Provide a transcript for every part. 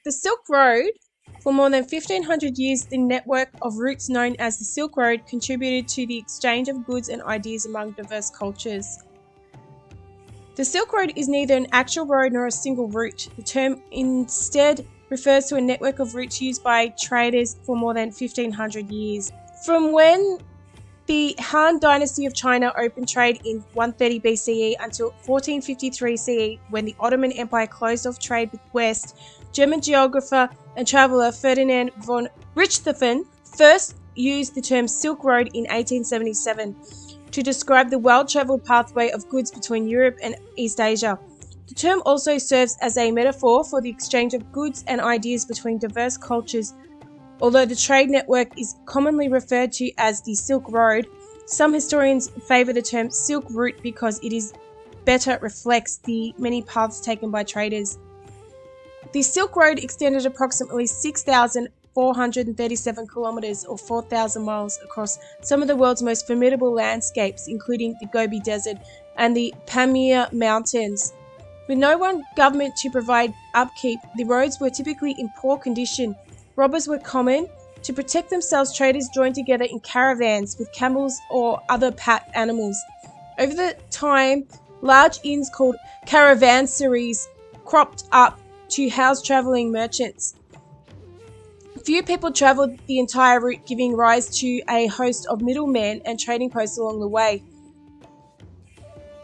The Silk Road. For more than 1500 years, the network of routes known as the Silk Road contributed to the exchange of goods and ideas among diverse cultures. The Silk Road is neither an actual road nor a single route. The term instead refers to a network of routes used by traders for more than 1500 years. From when the Han Dynasty of China opened trade in 130 BCE until 1453 CE, when the Ottoman Empire closed off trade with West, German geographer and traveller Ferdinand von Richthofen first used the term Silk Road in 1877 to describe the well-travelled pathway of goods between Europe and East Asia. The term also serves as a metaphor for the exchange of goods and ideas between diverse cultures. Although the trade network is commonly referred to as the Silk Road, some historians favour the term Silk Route because it better reflects the many paths taken by traders. The Silk Road extended approximately 6,437 kilometres or 4,000 miles across some of the world's most formidable landscapes, including the Gobi Desert and the Pamir Mountains. With no one government to provide upkeep, the roads were typically in poor condition. Robbers were common. To protect themselves, traders joined together in caravans with camels or other pack animals. Over the time, large inns called caravanserais cropped up to house travelling merchants. Few people travelled the entire route, giving rise to a host of middlemen and trading posts along the way.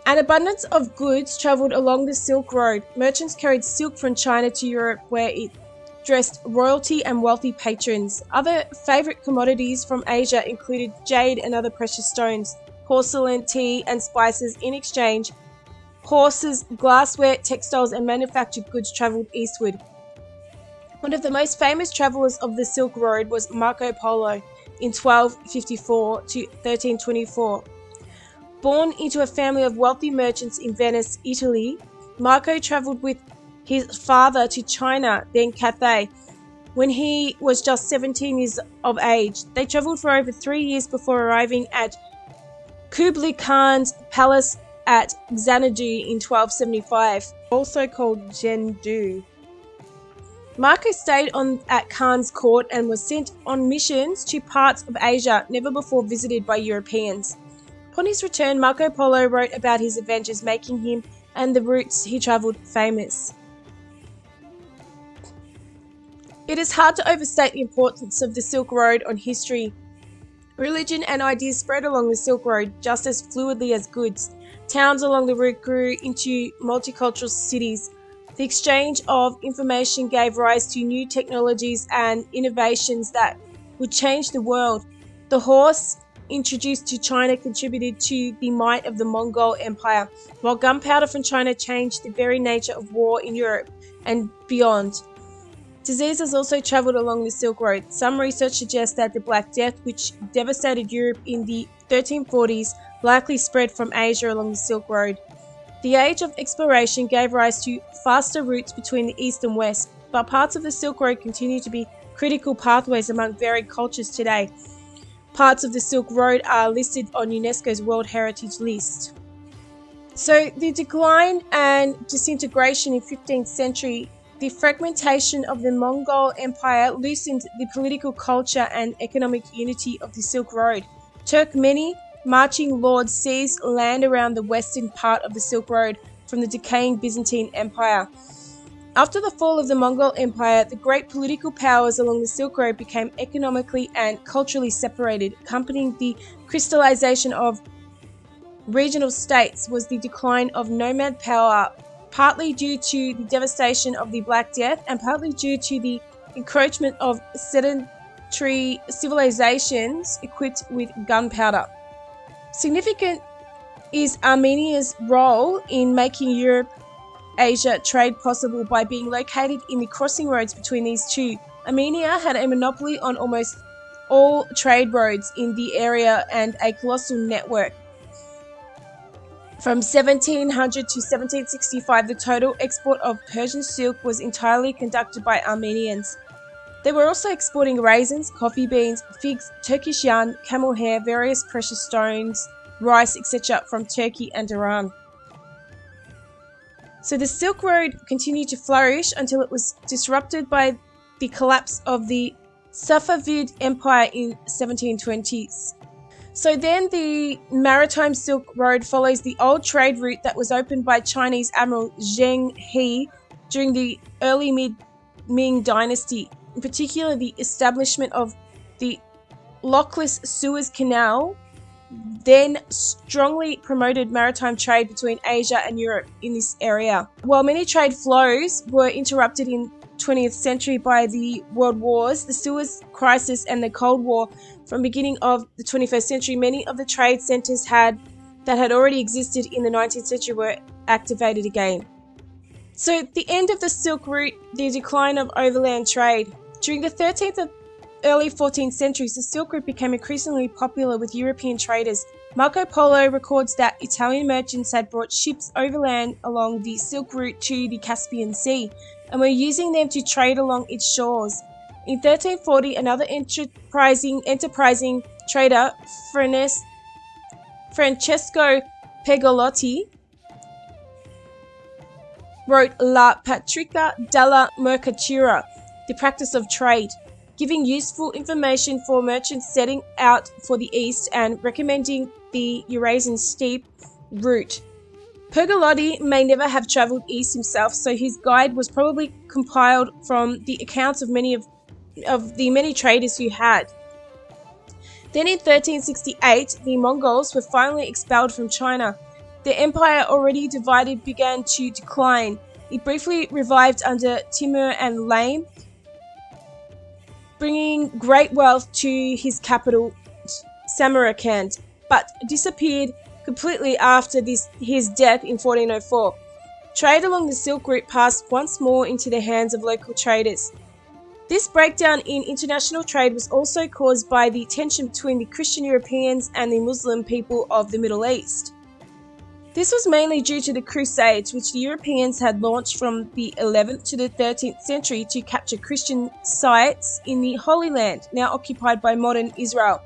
An abundance of goods travelled along the Silk Road. Merchants carried silk from China to Europe, where it dressed royalty and wealthy patrons. Other favourite commodities from Asia included jade and other precious stones, porcelain, tea and spices. In exchange, horses, glassware, textiles and manufactured goods travelled eastward. One of the most famous travellers of the Silk Road was Marco Polo in 1254 to 1324. Born into a family of wealthy merchants in Venice, Italy, Marco travelled with his father to China, then Cathay, when he was just 17 years of age. They travelled for over 3 years before arriving at Kublai Khan's palace at Xanadu in 1275, also called Zhendu. Marco stayed at Khan's court and was sent on missions to parts of Asia never before visited by Europeans. Upon his return, Marco Polo wrote about his adventures, making him and the routes he travelled famous. It is hard to overstate the importance of the Silk Road on history. Religion and ideas spread along the Silk Road just as fluidly as goods. Towns along the route grew into multicultural cities. The exchange of information gave rise to new technologies and innovations that would change the world. The horse, introduced to China, contributed to the might of the Mongol Empire, while gunpowder from China changed the very nature of war in Europe and beyond. Diseases also travelled along the Silk Road. Some research suggests that the Black Death, which devastated Europe in the 1340s, likely spread from Asia along the Silk Road. The age of exploration gave rise to faster routes between the East and West, but parts of the Silk Road continue to be critical pathways among varied cultures today. Parts of the Silk Road are listed on UNESCO's World Heritage List. So, the decline and disintegration in 15th century. The fragmentation of the Mongol Empire loosened the political culture and economic unity of the Silk Road. Turkmeni marching lords seized land around the western part of the Silk Road from the decaying Byzantine Empire. After the fall of the Mongol Empire, the great political powers along the Silk Road became economically and culturally separated. Accompanying the crystallization of regional states was the decline of nomad power, partly due to the devastation of the Black Death and partly due to the encroachment of sedentary civilizations equipped with gunpowder. Significant is Armenia's role in making Europe-Asia trade possible by being located in the crossing roads between these two. Armenia had a monopoly on almost all trade roads in the area and a colossal network. From 1700 to 1765, the total export of Persian silk was entirely conducted by Armenians. They were also exporting raisins, coffee beans, figs, Turkish yarn, camel hair, various precious stones, rice, etc. from Turkey and Iran. So the Silk Road continued to flourish until it was disrupted by the collapse of the Safavid Empire in 1720s. So then the Maritime Silk Road follows the old trade route that was opened by Chinese Admiral Zheng He during the early Ming Dynasty, in particular the establishment of the lockless Suez Canal, then strongly promoted maritime trade between Asia and Europe in this area. While many trade flows were interrupted in 20th century by the World Wars, the Suez Crisis and the Cold War from beginning of the 21st century, many of the trade centers that had already existed in the 19th century were activated again. So the end of the Silk Route, the decline of overland trade. During the 13th and early 14th centuries, the Silk Route became increasingly popular with European traders. Marco Polo records that Italian merchants had brought ships overland along the Silk Route to the Caspian Sea and were using them to trade along its shores. In 1340, another enterprising trader, Francesco Pegolotti, wrote La Patrica della Mercatura, the practice of trade, giving useful information for merchants setting out for the east and recommending the Eurasian steep route. Pergolotti may never have travelled east himself, so his guide was probably compiled from the accounts of many traders who had. Then in 1368, the Mongols were finally expelled from China. The empire, already divided, began to decline. It briefly revived under Timur and Lame, bringing great wealth to his capital, Samarkand, but disappeared completely after his death in 1404. Trade along the Silk Route passed once more into the hands of local traders. This breakdown in international trade was also caused by the tension between the Christian Europeans and the Muslim people of the Middle East. This was mainly due to the Crusades, which the Europeans had launched from the 11th to the 13th century to capture Christian sites in the Holy Land, now occupied by modern Israel.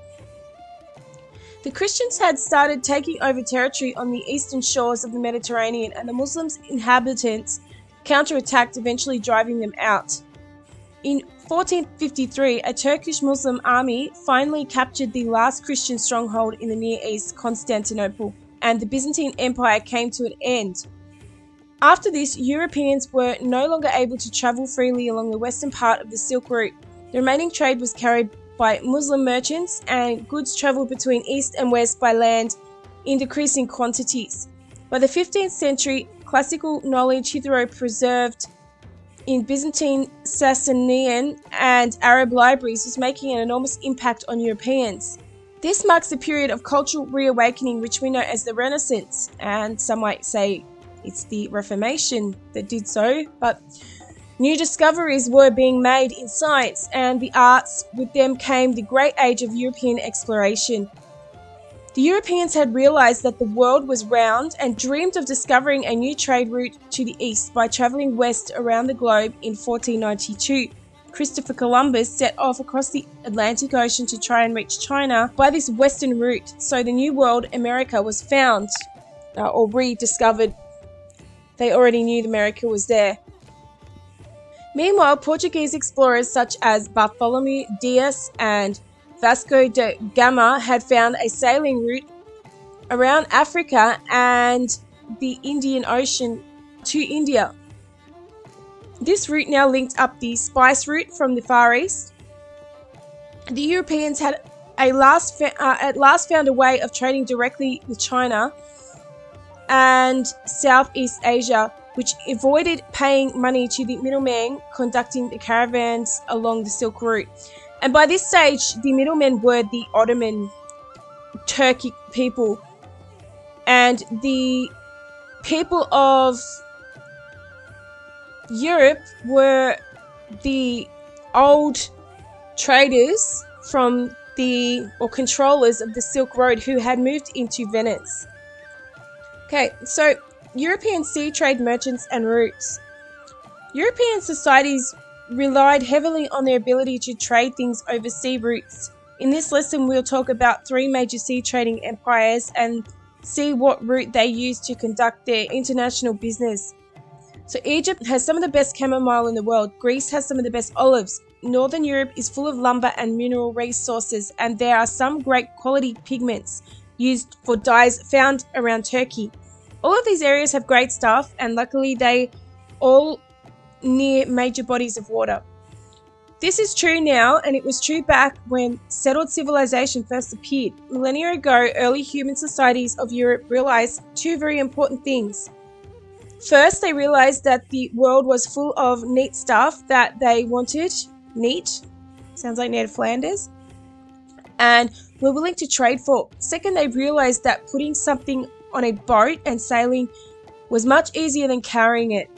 The Christians had started taking over territory on the eastern shores of the Mediterranean, and the Muslim inhabitants counterattacked, eventually driving them out. In 1453, a Turkish Muslim army finally captured the last Christian stronghold in the Near East, Constantinople, and the Byzantine Empire came to an end. After this, Europeans were no longer able to travel freely along the western part of the Silk Route. The remaining trade was carried by Muslim merchants, and goods travelled between east and west by land in decreasing quantities. By the 15th century, classical knowledge hitherto preserved in Byzantine, Sasanian, and Arab libraries was making an enormous impact on Europeans. This marks the period of cultural reawakening, which we know as the Renaissance, and some might say it's the Reformation that did so, but new discoveries were being made in science and the arts. With them came the great age of European exploration. The Europeans had realized that the world was round and dreamed of discovering a new trade route to the east by traveling west around the globe in 1492. Christopher Columbus set off across the Atlantic Ocean to try and reach China by this western route, so the New World, America, was found or rediscovered. They already knew America was there. Meanwhile, Portuguese explorers such as Bartholomew Dias and Vasco da Gama had found a sailing route around Africa and the Indian Ocean to India. This route now linked up the spice route from the Far East. The Europeans had at last found a way of trading directly with China and Southeast Asia, which avoided paying money to the middlemen conducting the caravans along the Silk Route. And by this stage, the middlemen were the Ottoman Turkic people, and the people of Europe were the old traders from controllers of the Silk Road who had moved into Venice. Okay, so European sea trade merchants and routes. European societies relied heavily on their ability to trade things over sea routes. In this lesson, we'll talk about 3 major sea trading empires and see what route they used to conduct their international business. So Egypt has some of the best chamomile in the world. Greece has some of the best olives. Northern Europe is full of lumber and mineral resources, and there are some great quality pigments used for dyes found around Turkey. All of these areas have great stuff, and luckily they all near major bodies of water. This is true now, and it was true back when settled civilization first appeared. Millennia ago, early human societies of Europe realized two very important things. First, they realized that the world was full of neat stuff that they wanted. Neat. Sounds like Ned Flanders. And were willing to trade for. Second, they realized that putting something on a boat and sailing was much easier than carrying it.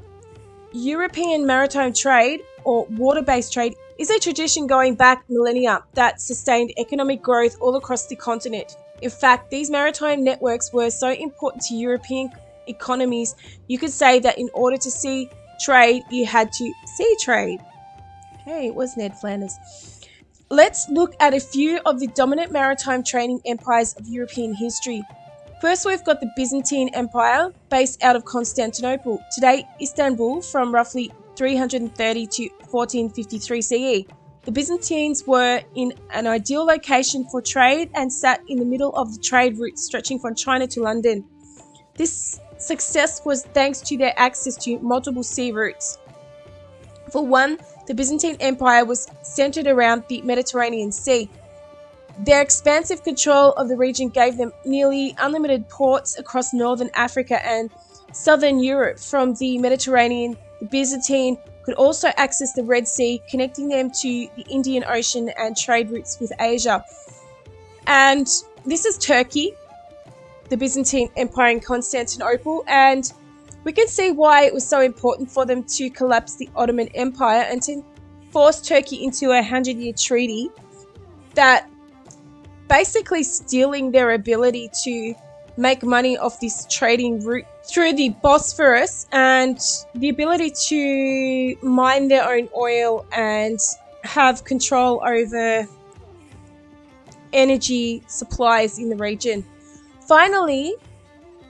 European maritime trade, or water-based trade, is a tradition going back millennia that sustained economic growth all across the continent. In fact, these maritime networks were so important to European economies, you could say that in order to see trade, you had to sea trade. Hey, it was Ned Flanders. Let's look at a few of the dominant maritime trading empires of European history. First, we've got the Byzantine Empire, based out of Constantinople, today Istanbul, from roughly 330 to 1453 CE. The Byzantines were in an ideal location for trade and sat in the middle of the trade routes stretching from China to London. This success was thanks to their access to multiple sea routes. For one, the Byzantine Empire was centered around the Mediterranean Sea. Their expansive control of the region gave them nearly unlimited ports across northern Africa and southern Europe. From the Mediterranean, the Byzantine could also access the Red Sea, connecting them to the Indian Ocean and trade routes with Asia. And this is Turkey, the Byzantine Empire in Constantinople, and we can see why it was so important for them to collapse the Ottoman Empire and to force Turkey into a 100-year treaty that basically stealing their ability to make money off this trading route through the Bosphorus and the ability to mine their own oil and have control over energy supplies in the region. Finally,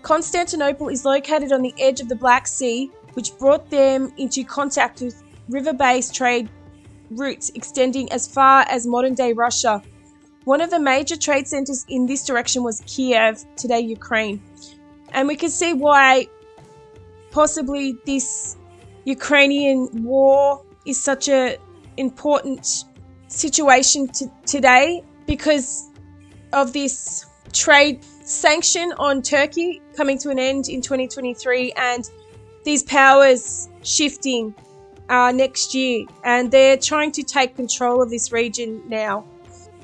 Constantinople is located on the edge of the Black Sea, which brought them into contact with river-based trade routes extending as far as modern-day Russia. One of the major trade centers in this direction was Kiev, today Ukraine. And we can see why possibly this Ukrainian war is such an important situation today because of this trade sanction on Turkey coming to an end in 2023 and these powers shifting next year, and they're trying to take control of this region now.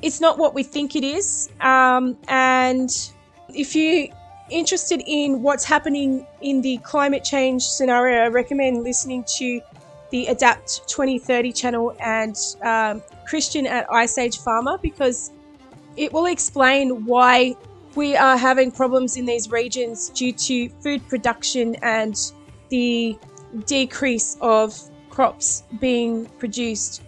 It's not what we think it is, and if you're interested in what's happening in the climate change scenario, I recommend listening to the Adapt 2030 channel and Christian at Ice Age Farmer, because it will explain why we are having problems in these regions due to food production and the decrease of crops being produced.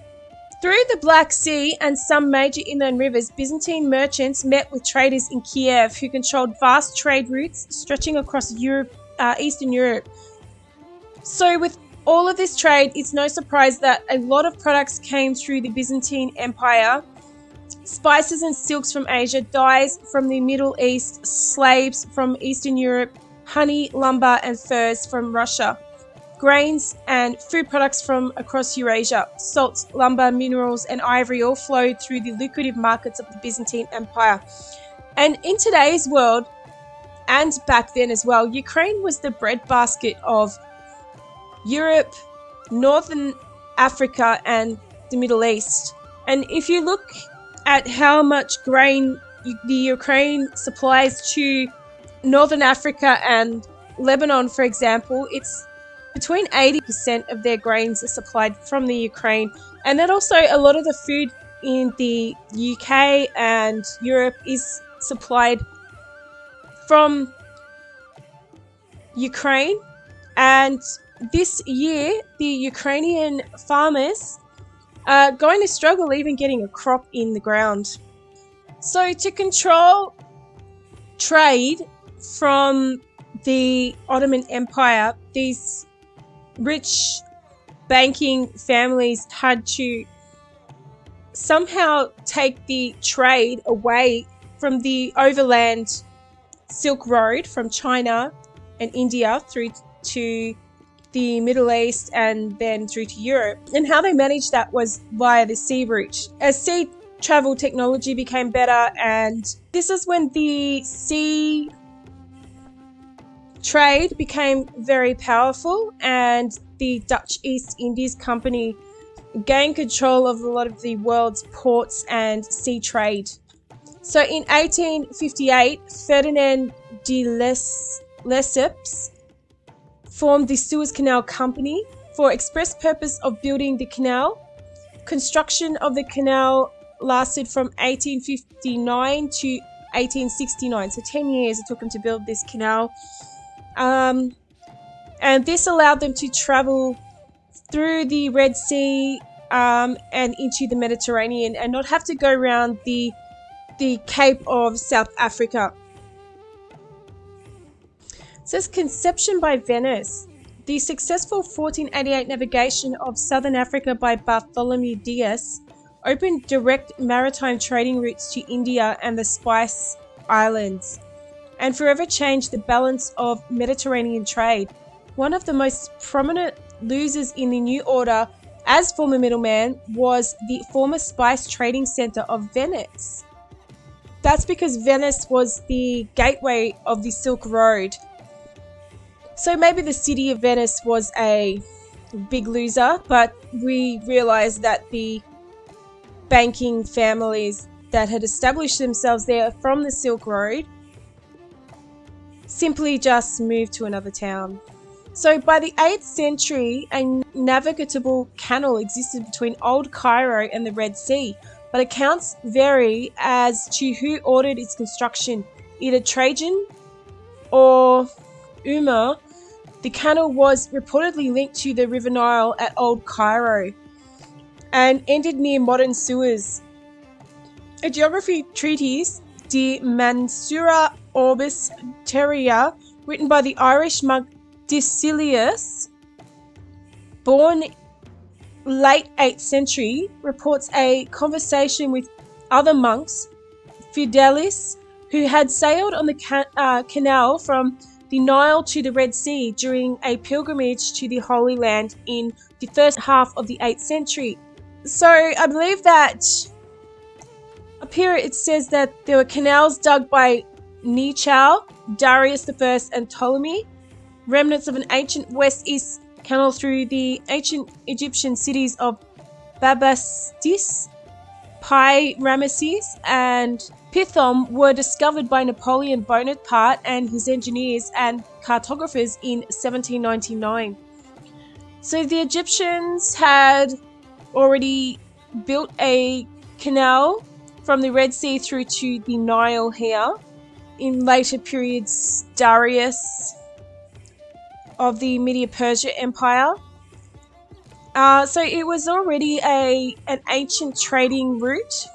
Through the Black Sea and some major inland rivers, Byzantine merchants met with traders in Kiev who controlled vast trade routes stretching across Europe, Eastern Europe. So with all of this trade, it's no surprise that a lot of products came through the Byzantine Empire. Spices and silks from Asia, dyes from the Middle East, slaves from Eastern Europe, honey, lumber and furs from Russia, grains and food products from across Eurasia, salts, lumber, minerals and ivory all flowed through the lucrative markets of the Byzantine Empire. And in today's world, and back then as well, Ukraine was the breadbasket of Europe, Northern Africa and the Middle East. And if you look at how much grain the Ukraine supplies to Northern Africa and Lebanon, for example, it's between 80% of their grains are supplied from the Ukraine. And then also a lot of the food in the UK and Europe is supplied from Ukraine. And this year, the Ukrainian farmers are going to struggle even getting a crop in the ground. So to control trade from the Ottoman Empire, these rich banking families had to somehow take the trade away from the overland Silk Road from China and India through to the Middle East and then through to Europe. And how they managed that was via the sea route. As sea travel technology became better, and this is when the sea trade became very powerful, and the Dutch East Indies Company gained control of a lot of the world's ports and sea trade. So in 1858, Ferdinand de Lesseps formed the Suez Canal Company for express purpose of building the canal. Construction of the canal lasted from 1859 to 1869, so 10 years it took them to build this canal. And this allowed them to travel through the Red Sea and into the Mediterranean and not have to go around the Cape of South Africa. It says conception by Venice. The successful 1488 navigation of southern Africa by Bartholomew Dias opened direct maritime trading routes to India and the Spice Islands, and forever changed the balance of Mediterranean trade. One of the most prominent losers in the new order as former middleman was the former spice trading center of Venice. That's because Venice was the gateway of the Silk Road. So maybe the city of Venice was a big loser, but we realized that the banking families that had established themselves there from the Silk Road simply just moved to another town. So by the 8th century, a navigable canal existed between Old Cairo and the Red Sea, but accounts vary as to who ordered its construction, either Trajan or Umar. The canal was reportedly linked to the River Nile at Old Cairo and ended near modern Suez. A geography treatise, De Mansura Orbis Terria, written by the Irish monk Dicilius, born late 8th century, reports a conversation with other monks, Fidelis, who had sailed on the canal from the Nile to the Red Sea during a pilgrimage to the Holy Land in the first half of the 8th century. So I believe that up here it says that there were canals dug by Necho, Darius I, and Ptolemy, remnants of an ancient west-east canal through the ancient Egyptian cities of Babastis, Pi Ramesses, and Pithom were discovered by Napoleon Bonaparte and his engineers and cartographers in 1799. So the Egyptians had already built a canal from the Red Sea through to the Nile here. In later periods, Darius of the Medo-Persia Empire. So it was already an ancient trading route.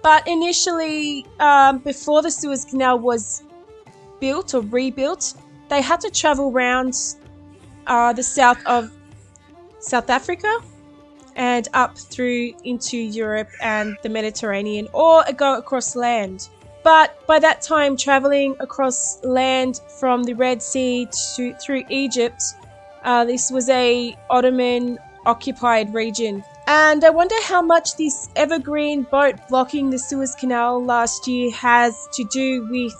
But initially, before the Suez Canal was built or rebuilt, they had to travel around the south of South Africa and up through into Europe and the Mediterranean, or go across land. But by that time, traveling across land from the Red Sea through Egypt, this was a Ottoman occupied region. And I wonder how much this evergreen boat blocking the Suez Canal last year has to do with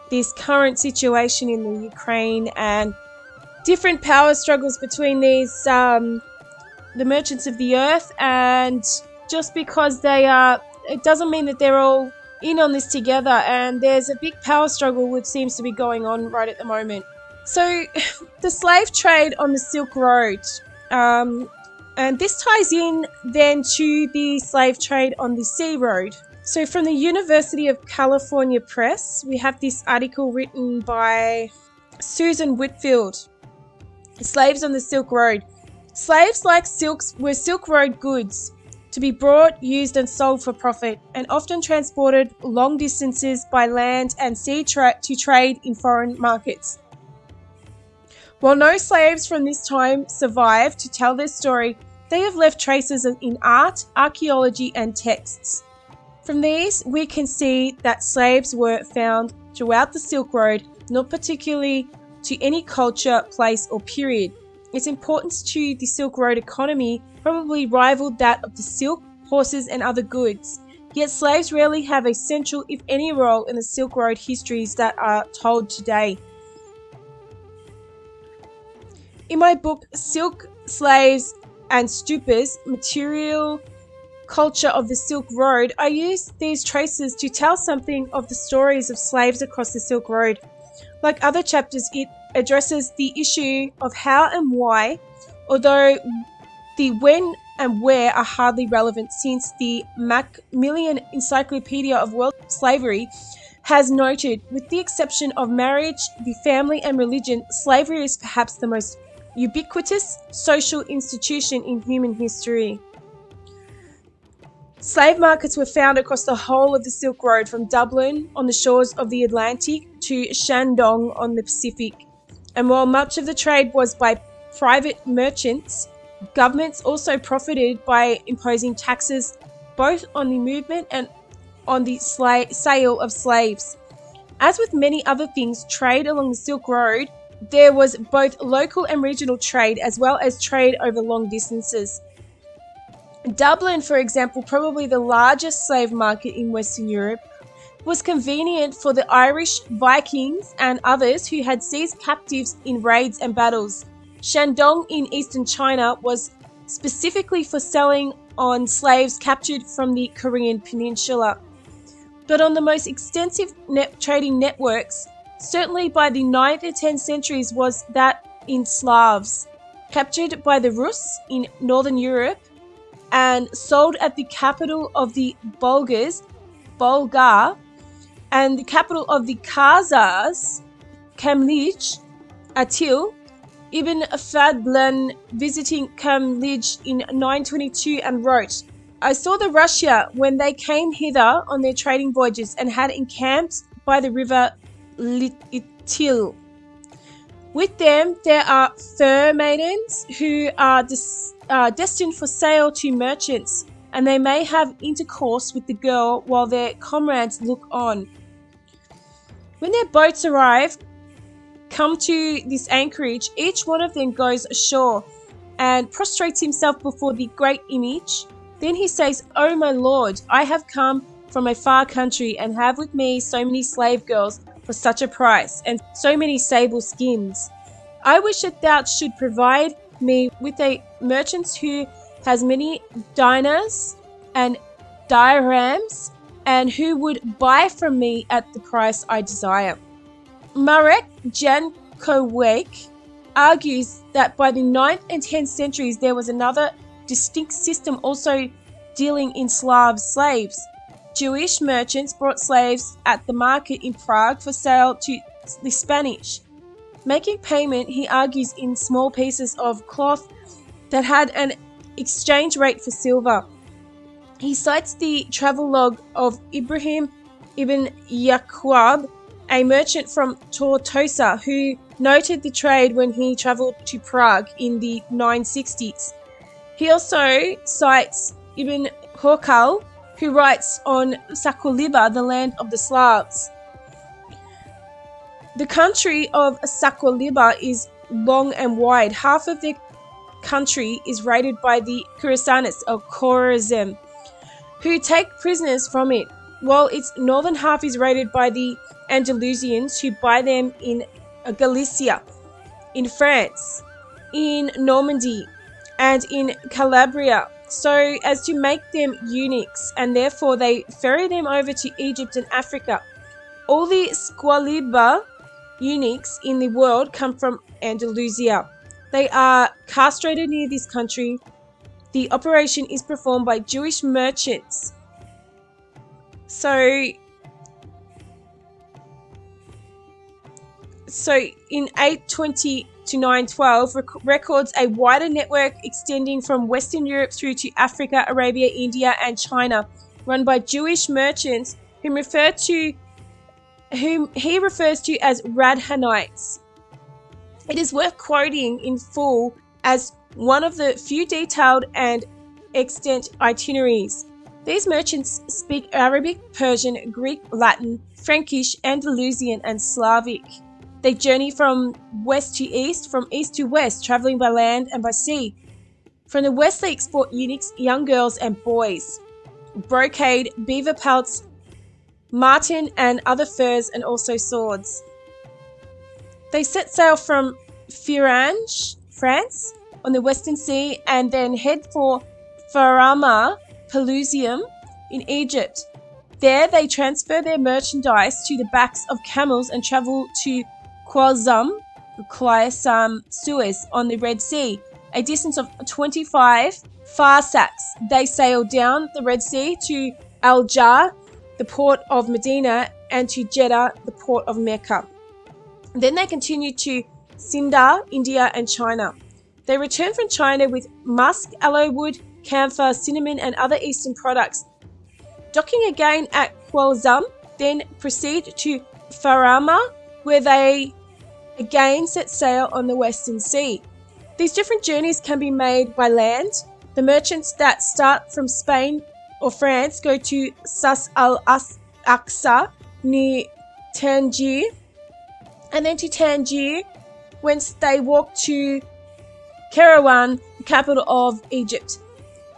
this current situation in the Ukraine and different power struggles between these, the merchants of the earth. And just because they are, it doesn't mean that they're all in on this together, and there's a big power struggle which seems to be going on right at the moment. So the slave trade on the Silk Road, and this ties in then to the slave trade on the Sea Road. So from the University of California Press, we have this article written by Susan Whitfield, Slaves on the Silk Road. Slaves like silks were Silk Road goods, to be brought, used and sold for profit, and often transported long distances by land and sea to trade in foreign markets. While no slaves from this time survive to tell their story, they have left traces in art, archaeology, and texts. From these, we can see that slaves were found throughout the Silk Road, not particularly to any culture, place, or period. Its importance to the Silk Road economy probably rivaled that of the silk, horses, and other goods. Yet slaves rarely have a central, if any, role in the Silk Road histories that are told today. In my book, Silk, Slaves, and Stupas, Material Culture of the Silk Road, I use these traces to tell something of the stories of slaves across the Silk Road. Like other chapters, it addresses the issue of how and why, although the when and where are hardly relevant, since the Macmillan Encyclopedia of World Slavery has noted, with the exception of marriage, the family, and religion, slavery is perhaps the most ubiquitous social institution in human history. Slave markets were found across the whole of the Silk Road, from Dublin on the shores of the Atlantic to Shandong on the Pacific. And while much of the trade was by private merchants, governments also profited by imposing taxes both on the movement and on the sale of slaves. As with many other things, trade along the Silk Road, there was both local and regional trade, as well as trade over long distances. Dublin, for example, probably the largest slave market in Western Europe, was convenient for the Irish, Vikings, and others who had seized captives in raids and battles. Shandong in eastern China was specifically for selling on slaves captured from the Korean peninsula. But on the most extensive trading networks, certainly by the 9th and 10th centuries, was that in Slavs, captured by the Rus in northern Europe and sold at the capital of the Bulgar, and the capital of the Khazars, Kamlij. Atil Ibn Fadlan visiting Kamlij in 922 and wrote, "I saw the Russia when they came hither on their trading voyages and had encamped by the river Itil. With them there are fur maidens who are destined for sale to merchants, and they may have intercourse with the girl while their comrades look on. When their boats come to this anchorage, each one of them goes ashore and prostrates himself before the great image. Then he says, 'O my lord, I have come from a far country and have with me so many slave girls for such a price, and so many sable skins. I wish that thou should provide me with a merchant who has many dinars and dirhams, and who would buy from me at the price I desire.'" Marek Jankowiak argues that by the 9th and 10th centuries there was another distinct system also dealing in Slav slaves. Jewish merchants brought slaves at the market in Prague for sale to the Spanish, making payment, he argues, in small pieces of cloth that had an exchange rate for silver. He cites the travelogue of Ibrahim ibn Yaqub, a merchant from Tortosa, who noted the trade when he travelled to Prague in the 960s. He also cites Ibn Hurkal, who writes on Sakoliba, the land of the Slavs. The country of Sakoliba is long and wide. Half of the country is raided by the Khorasanis, or Khorazim, who take prisoners from it, while its northern half is raided by the Andalusians, who buy them in Galicia, in France, in Normandy, and in Calabria, so as to make them eunuchs, and therefore they ferry them over to Egypt and Africa. All the Squaliba eunuchs in the world come from Andalusia. They are castrated near this country. The operation is performed by Jewish merchants. So in 820 to 912 records a wider network extending from Western Europe through to Africa, Arabia, India, and China, run by Jewish merchants whom he refers to as Radhanites. It is worth quoting in full as one of the few detailed and extant itineraries. These merchants speak Arabic, Persian, Greek, Latin, Frankish, Andalusian, and Slavic. They journey from west to east, from east to west, traveling by land and by sea. From the west, they export eunuchs, young girls, and boys, brocade, beaver pelts, marten, and other furs, and also swords. They set sail from Firange, France, on the Western Sea, and then head for Farama, Pelusium, in Egypt. There, they transfer their merchandise to the backs of camels and travel to Qasam, Suez, on the Red Sea, a distance of 25 farsakhs. They sail down the Red Sea to Al-Jar, the port of Medina, and to Jeddah, the port of Mecca. Then they continue to Sindh, India, and China. They return from China with musk, aloe wood, camphor, cinnamon, and other Eastern products. Docking again at Qasam, then proceed to Farama, where they again set sail on the Western Sea. These different journeys can be made by land. The merchants that start from Spain or France go to Sas al-Aqsa near Tangier, and then to Tangier, whence they walk to Kairouan, the capital of Egypt.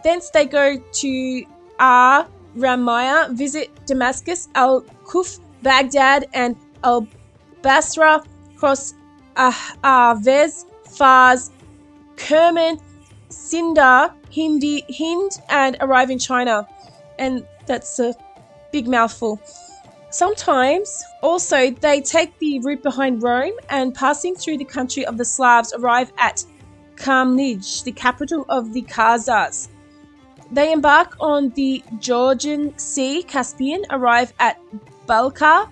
Thence they go to Ramaya, visit Damascus, Al-Kuf, Baghdad, and Al-Basra, cross Ahvaz, Fars, Kerman, Sindh, Hind, and arrive in China. And that's a big mouthful. Sometimes, also, they take the route behind Rome and passing through the country of the Slavs arrive at Kamnij, the capital of the Khazars. They embark on the Georgian Sea, Caspian, arrive at Balkar,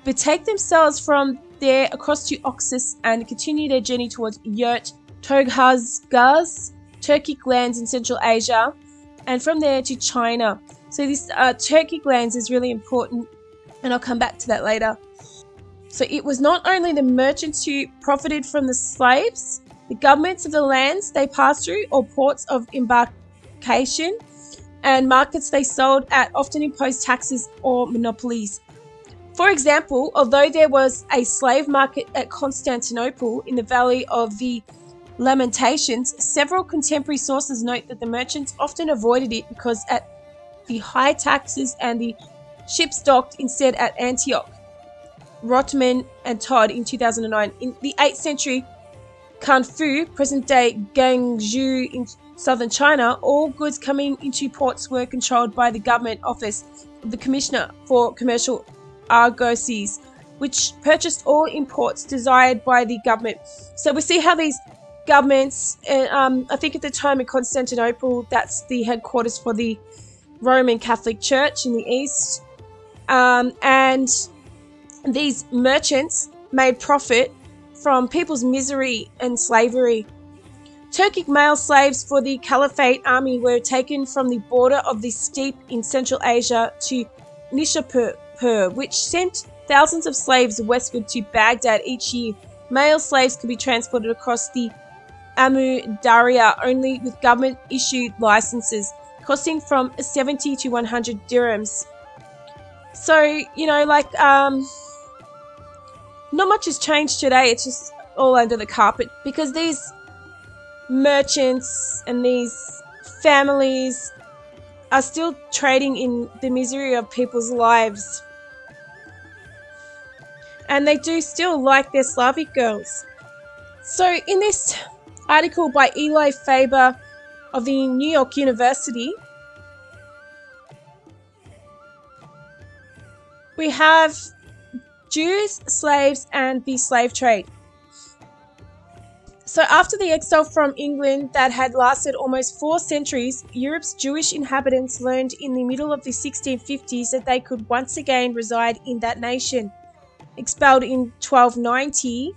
betake themselves from there across to Oxus and continue their journey towards Yurt, Toghazgaz, Turkic lands in Central Asia, and from there to China. So this Turkic lands is really important, and I'll come back to that later. So it was not only the merchants who profited from the slaves, the governments of the lands they passed through or ports of embarkation and markets they sold at often imposed taxes or monopolies. For example, although there was a slave market at Constantinople in the Valley of the Lamentations, several contemporary sources note that the merchants often avoided it because at the high taxes and the ships docked instead at Antioch. Rotman and Todd in 2009. In the 8th century, Canfu, present-day Guangzhou in southern China, all goods coming into ports were controlled by the government office of the Commissioner for Commercial Argosies, which purchased all imports desired by the government. So we see how these governments, I think at the time in Constantinople, that's the headquarters for the Roman Catholic Church in the east, and these merchants made profit from people's misery and slavery. Turkic male slaves for the Caliphate army were taken from the border of the steppe in Central Asia to Nishapur, which sent thousands of slaves westward to Baghdad each year. Male slaves could be transported across the Amu Darya only with government-issued licenses, costing from 70 to 100 dirhams. So, not much has changed today. It's just all under the carpet because these merchants and these families are still trading in the misery of people's lives. And they do still like their Slavic girls. So in this article by Eli Faber of the New York University, we have Jews, slaves, and the slave trade. So after the exile from England that had lasted almost 4 centuries, Europe's Jewish inhabitants learned in the middle of the 1650s that they could once again reside in that nation. Expelled in 1290,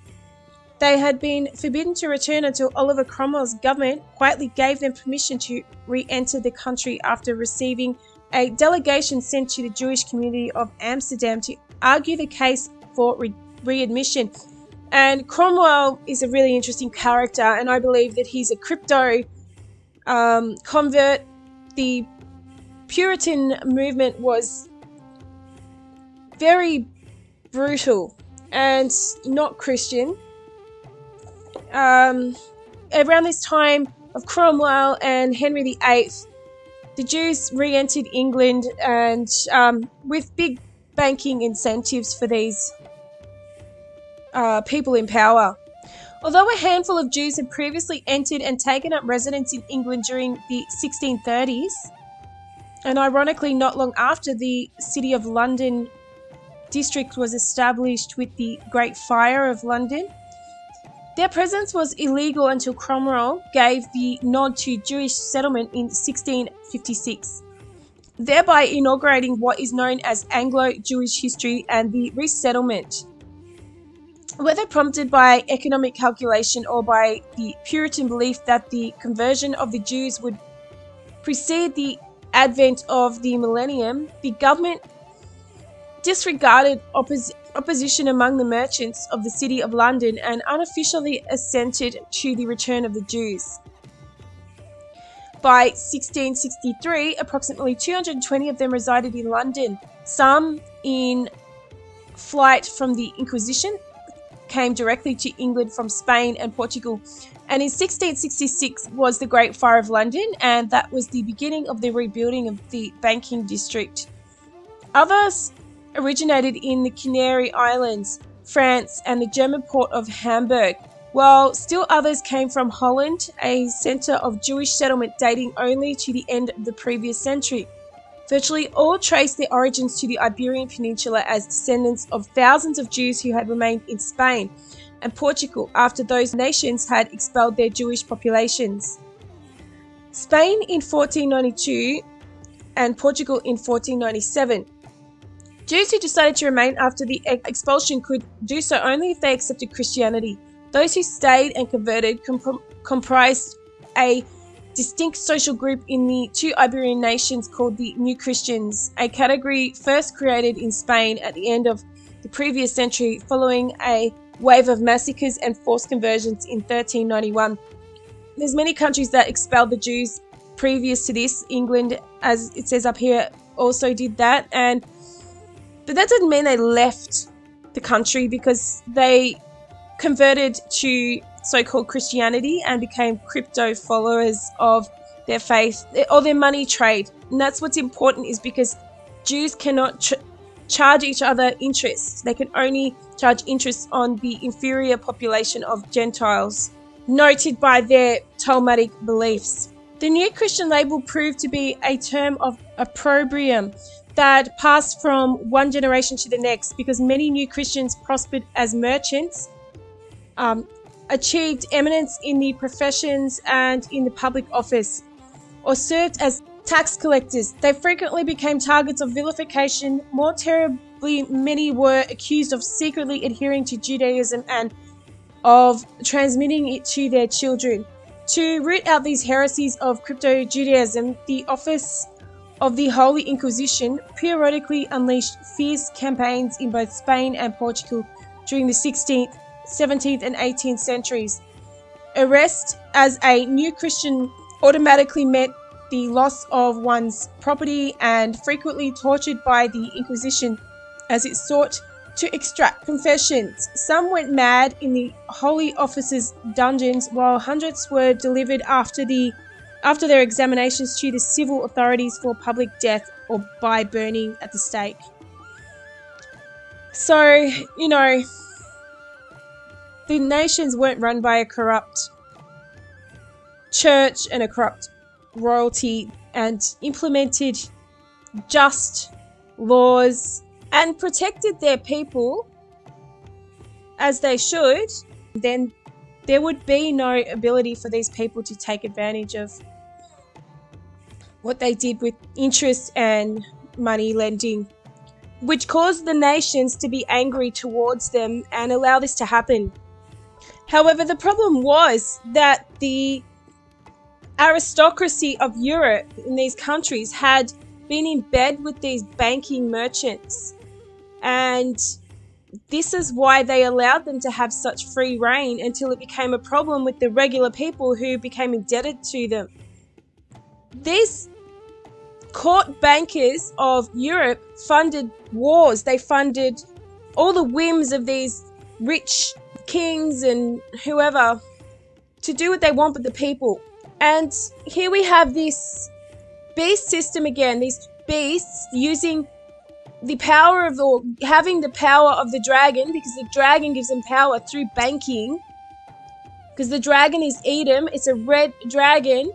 they had been forbidden to return until Oliver Cromwell's government quietly gave them permission to re-enter the country after receiving a delegation sent to the Jewish community of Amsterdam to argue the case for readmission. And Cromwell is a really interesting character, and I believe that he's a crypto convert. The Puritan movement was very brutal and not Christian. Around this time of Cromwell and Henry VIII, the Jews re-entered England, and with big banking incentives for these people in power. Although a handful of Jews had previously entered and taken up residence in England during the 1630s, and ironically not long after the City of London district was established with the Great Fire of London, their presence was illegal until Cromwell gave the nod to Jewish settlement in 1656, thereby inaugurating what is known as Anglo-Jewish history and the resettlement. Whether prompted by economic calculation or by the Puritan belief that the conversion of the Jews would precede the advent of the millennium, the government disregarded opposition among the merchants of the City of London and unofficially assented to the return of the Jews. By 1663, approximately 220 of them resided in London. Some, in flight from the Inquisition, came directly to England from Spain and Portugal. And in 1666 was the Great Fire of London, and that was the beginning of the rebuilding of the banking district. Others originated in the Canary Islands, France, and the German port of Hamburg, while still others came from Holland, a centre of Jewish settlement dating only to the end of the previous century. Virtually all traced their origins to the Iberian Peninsula as descendants of thousands of Jews who had remained in Spain and Portugal after those nations had expelled their Jewish populations. Spain in 1492 and Portugal in 1497. Jews who decided to remain after the expulsion could do so only if they accepted Christianity. Those who stayed and converted comprised a distinct social group in the two Iberian nations called the New Christians, a category first created in Spain at the end of the previous century following a wave of massacres and forced conversions in 1391. There's many countries that expelled the Jews previous to this. England, as it says up here, also did that, but that didn't mean they left the country, because they converted to so-called Christianity and became crypto followers of their faith or their money trade. And that's what's important, is because Jews cannot charge each other interest. They can only charge interest on the inferior population of Gentiles, noted by their Talmudic beliefs. The New Christian label proved to be a term of opprobrium that passed from one generation to the next, because many new Christians prospered as merchants, achieved eminence in the professions and in the public office, or served as tax collectors. They frequently became targets of vilification. More terribly, many were accused of secretly adhering to Judaism and of transmitting it to their children. To root out these heresies of crypto-Judaism, the office of the Holy Inquisition periodically unleashed fierce campaigns in both Spain and Portugal during the 16th, 17th and 18th centuries. Arrest as a new Christian automatically meant the loss of one's property, and frequently tortured by the Inquisition as it sought to extract confessions. Some went mad in the Holy Office's dungeons, while hundreds were delivered after their examinations to the civil authorities for public death or by burning at the stake. So, the nations weren't run by a corrupt church and a corrupt royalty, and implemented just laws and protected their people as they should. Then there would be no ability for these people to take advantage of what they did with interest and money lending, which caused the nations to be angry towards them and allow this to happen. However, the problem was that the aristocracy of Europe in these countries had been in bed with these banking merchants, and this is why they allowed them to have such free reign until it became a problem with the regular people who became indebted to them. These court bankers of Europe funded wars. They funded all the whims of these rich kings and whoever to do what they want with the people. And here we have this beast system again, these beasts using the power of, or having the power of the dragon, because the dragon gives them power through banking. Because the dragon is Edom, it's a red dragon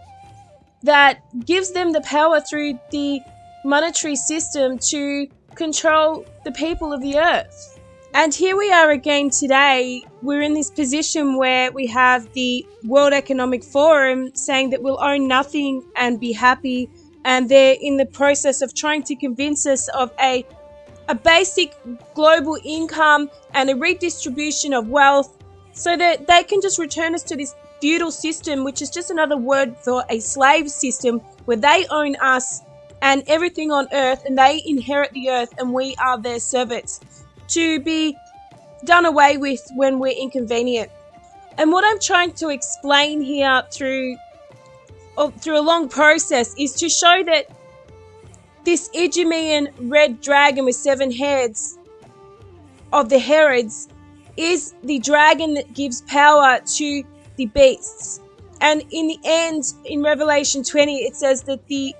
that gives them the power through the monetary system to control the people of the earth. And here we are again today. We're in this position where we have the World Economic Forum saying that we'll own nothing and be happy. And they're in the process of trying to convince us of a basic global income and a redistribution of wealth so that they can just return us to this feudal system, which is just another word for a slave system where they own us and everything on earth, and they inherit the earth and we are their servants, to be done away with when we're inconvenient. And what I'm trying to explain here through a long process is to show that this Idumean red dragon with 7 heads of the Herods is the dragon that gives power to the beasts. And in the end, in Revelation 20, it says that the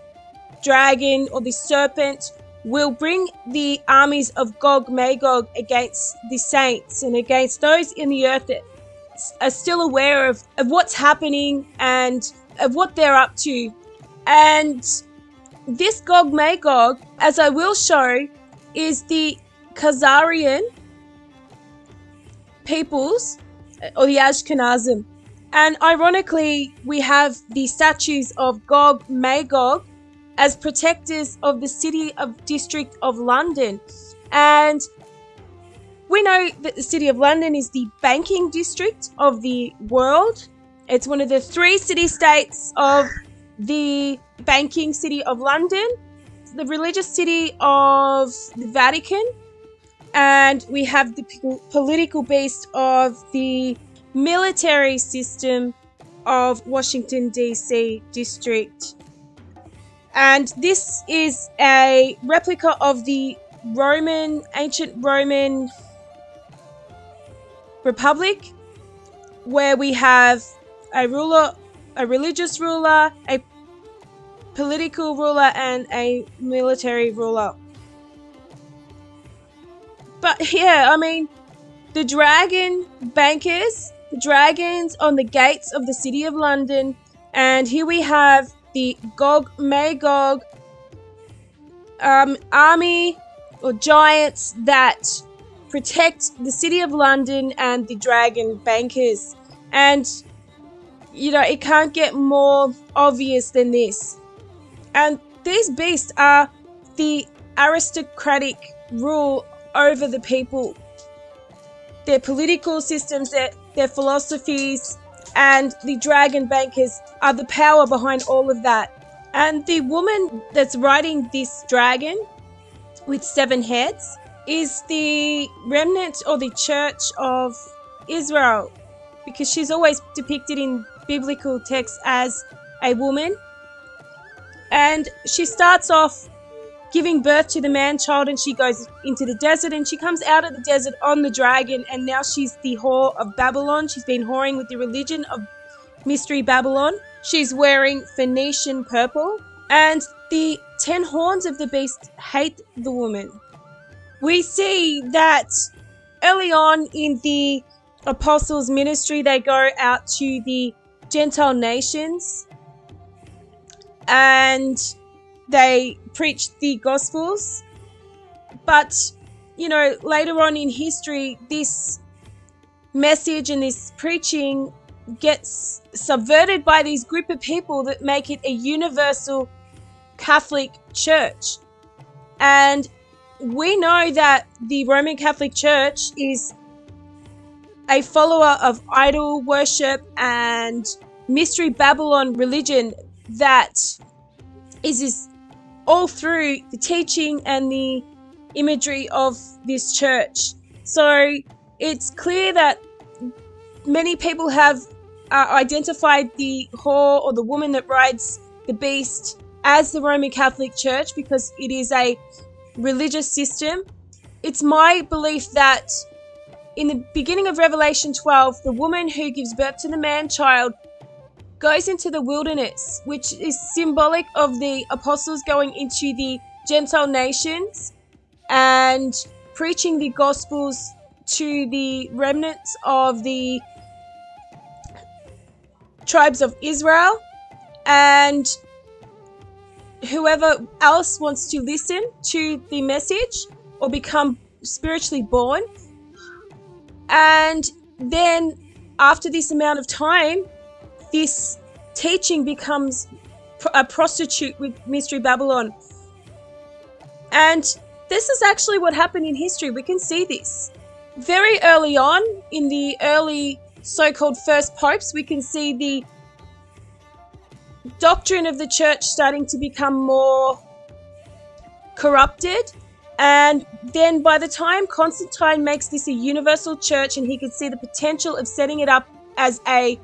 dragon or the serpent will bring the armies of Gog Magog against the saints and against those in the earth that are still aware of what's happening and of what they're up to. And this Gog Magog, as I will show, is the Khazarian peoples, or the Ashkenazim. And ironically, we have the statues of Gog Magog as protectors of the city of District of London. And we know that the City of London is the banking district of the world. It's one of the 3 city-states of the banking city of London, the religious city of the Vatican, and we have the political beast of the military system of Washington, D.C. district. And this is a replica of the ancient Roman Republic, where we have a ruler, a religious ruler, a political ruler, and a military ruler. But yeah, I mean, the dragon bankers, the dragons on the gates of the City of London, and here we have the Gog Magog army or giants that protect the City of London and the dragon bankers. And you know, it can't get more obvious than this. And these beasts are the aristocratic rule over the people. Their political systems, their philosophies, and the dragon bankers are the power behind all of that. And the woman that's riding this dragon with 7 heads is the remnant or the Church of Israel, because she's always depicted in biblical texts as a woman. And she starts off giving birth to the man-child, and she goes into the desert, and she comes out of the desert on the dragon, and now she's the whore of Babylon. She's been whoring with the religion of Mystery Babylon. She's wearing Phoenician purple, and the 10 horns of the beast hate the woman. We see that early on in the apostles' ministry, they go out to the Gentile nations and they preach the Gospels. But, you know, later on in history, this message and this preaching gets subverted by these group of people that make it a universal Catholic Church. And we know that the Roman Catholic Church is a follower of idol worship and Mystery Babylon religion that is all through the teaching and the imagery of this church. So it's clear that many people have identified the whore or the woman that rides the beast as the Roman Catholic Church because it is a religious system. It's my belief that in the beginning of Revelation 12, the woman who gives birth to the man-child goes into the wilderness, which is symbolic of the apostles going into the Gentile nations and preaching the Gospels to the remnants of the tribes of Israel and whoever else wants to listen to the message or become spiritually born. And then after this amount of time, this teaching becomes a prostitute with Mystery Babylon. And this is actually what happened in history. We can see this. Very early on, in the early so-called first popes, we can see the doctrine of the church starting to become more corrupted. And then by the time Constantine makes this a universal church and he could see the potential of setting it up as a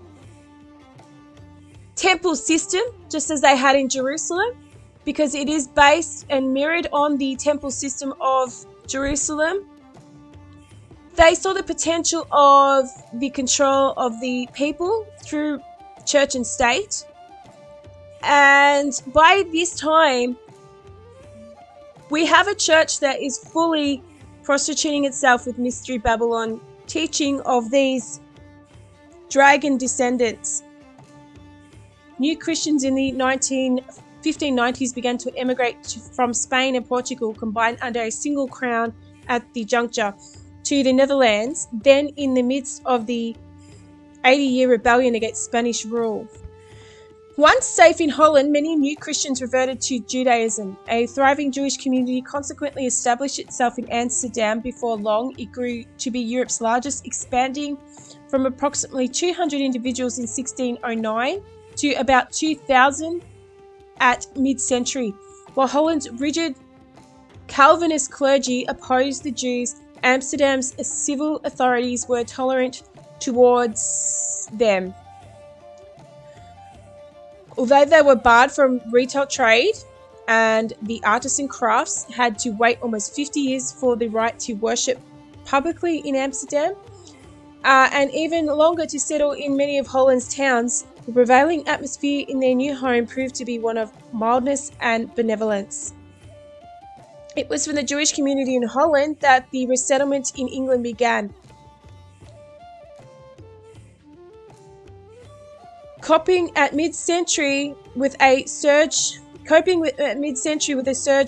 temple system, just as they had in Jerusalem, because it is based and mirrored on the temple system of Jerusalem, they saw the potential of the control of the people through church and state. And by this time, we have a church that is fully prostituting itself with Mystery Babylon, teaching of these dragon descendants. New Christians in the 1590s began to emigrate from Spain and Portugal, combined under a single crown at the juncture, to the Netherlands, then in the midst of the 80-year rebellion against Spanish rule. Once safe in Holland, many new Christians reverted to Judaism. A thriving Jewish community consequently established itself in Amsterdam. Before long, it grew to be Europe's largest, expanding from approximately 200 individuals in 1609 to about 2,000 at mid-century. While Holland's rigid Calvinist clergy opposed the Jews, Amsterdam's civil authorities were tolerant towards them. Although they were barred from retail trade and the artisan crafts had to wait almost 50 years for the right to worship publicly in Amsterdam, and even longer to settle in many of Holland's towns, the prevailing atmosphere in their new home proved to be one of mildness and benevolence. It was from the Jewish community in Holland that the resettlement in England began. Coping at mid-century with a surge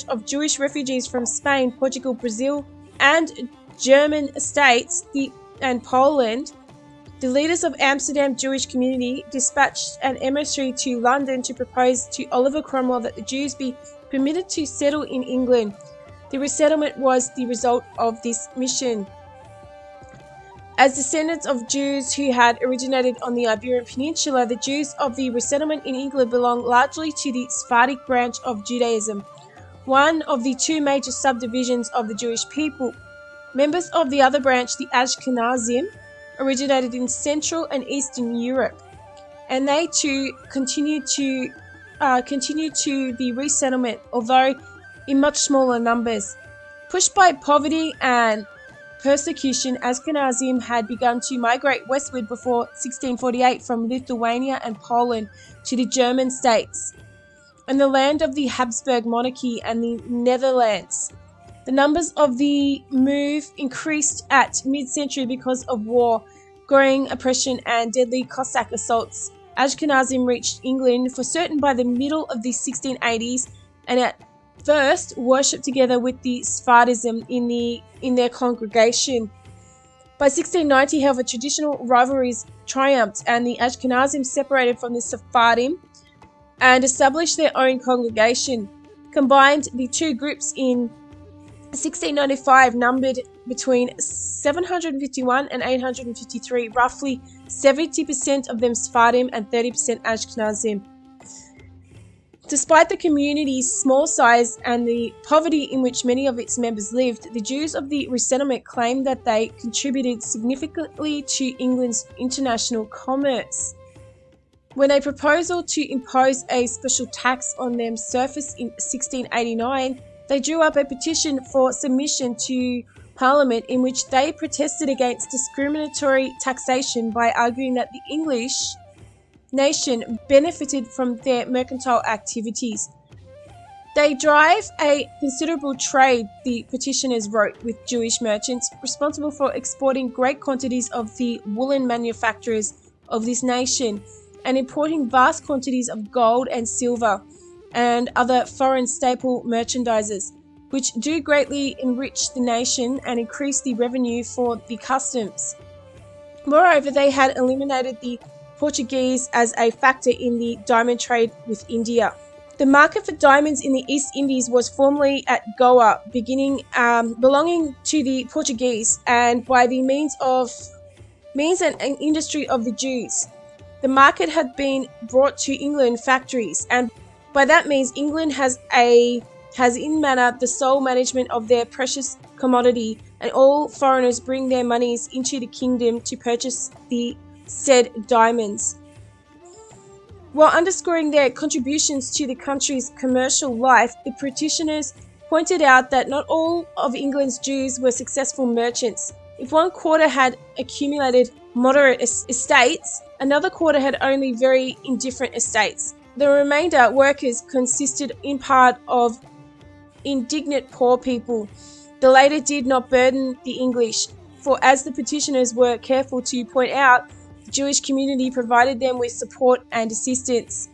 of Jewish refugees from Spain, Portugal, Brazil, and German states and Poland, the leaders of Amsterdam Jewish community dispatched an emissary to London to propose to Oliver Cromwell that the Jews be permitted to settle in England. The resettlement was the result of this mission. As descendants of Jews who had originated on the Iberian Peninsula, the Jews of the resettlement in England belonged largely to the Sephardic branch of Judaism, one of the two major subdivisions of the Jewish people. Members of the other branch, the Ashkenazim, originated in Central and Eastern Europe, and they too continued to the resettlement, although in much smaller numbers. Pushed by poverty and persecution, Ashkenazim had begun to migrate westward before 1648 from Lithuania and Poland to the German states and the land of the Habsburg monarchy and the Netherlands. The numbers of the move increased at mid-century because of war, growing oppression, and deadly Cossack assaults. Ashkenazim reached England for certain by the middle of the 1680s, and at first worshipped together with the Sephardim in their congregation. By 1690, however, traditional rivalries triumphed, and the Ashkenazim separated from the Sephardim and established their own congregation. Combined, the two groups in 1695 numbered between 751 and 853, roughly 70% of them Sephardim and 30% Ashkenazim. Despite the community's small size and the poverty in which many of its members lived, the Jews of the resettlement claimed that they contributed significantly to England's international commerce. When a proposal to impose a special tax on them surfaced in 1689, they drew up a petition for submission to Parliament in which they protested against discriminatory taxation by arguing that the English nation benefited from their mercantile activities. They drive a considerable trade, the petitioners wrote, with Jewish merchants responsible for exporting great quantities of the woolen manufacturers of this nation and importing vast quantities of gold and silver and other foreign staple merchandises, which do greatly enrich the nation and increase the revenue for the customs. Moreover, they had eliminated the Portuguese as a factor in the diamond trade with India. The market for diamonds in the East Indies was formerly at Goa, belonging to the Portuguese, and by the means and industry of the Jews. The market had been brought to England factories, and by that means England has in manner the sole management of their precious commodity, and all foreigners bring their monies into the kingdom to purchase the said diamonds. While underscoring their contributions to the country's commercial life, the petitioners pointed out that not all of England's Jews were successful merchants. If one quarter had accumulated moderate estates, another quarter had only very indifferent estates. The remainder, workers, consisted in part of indigent poor people. The latter did not burden the English, for as the petitioners were careful to point out, the Jewish community provided them with support and assistance.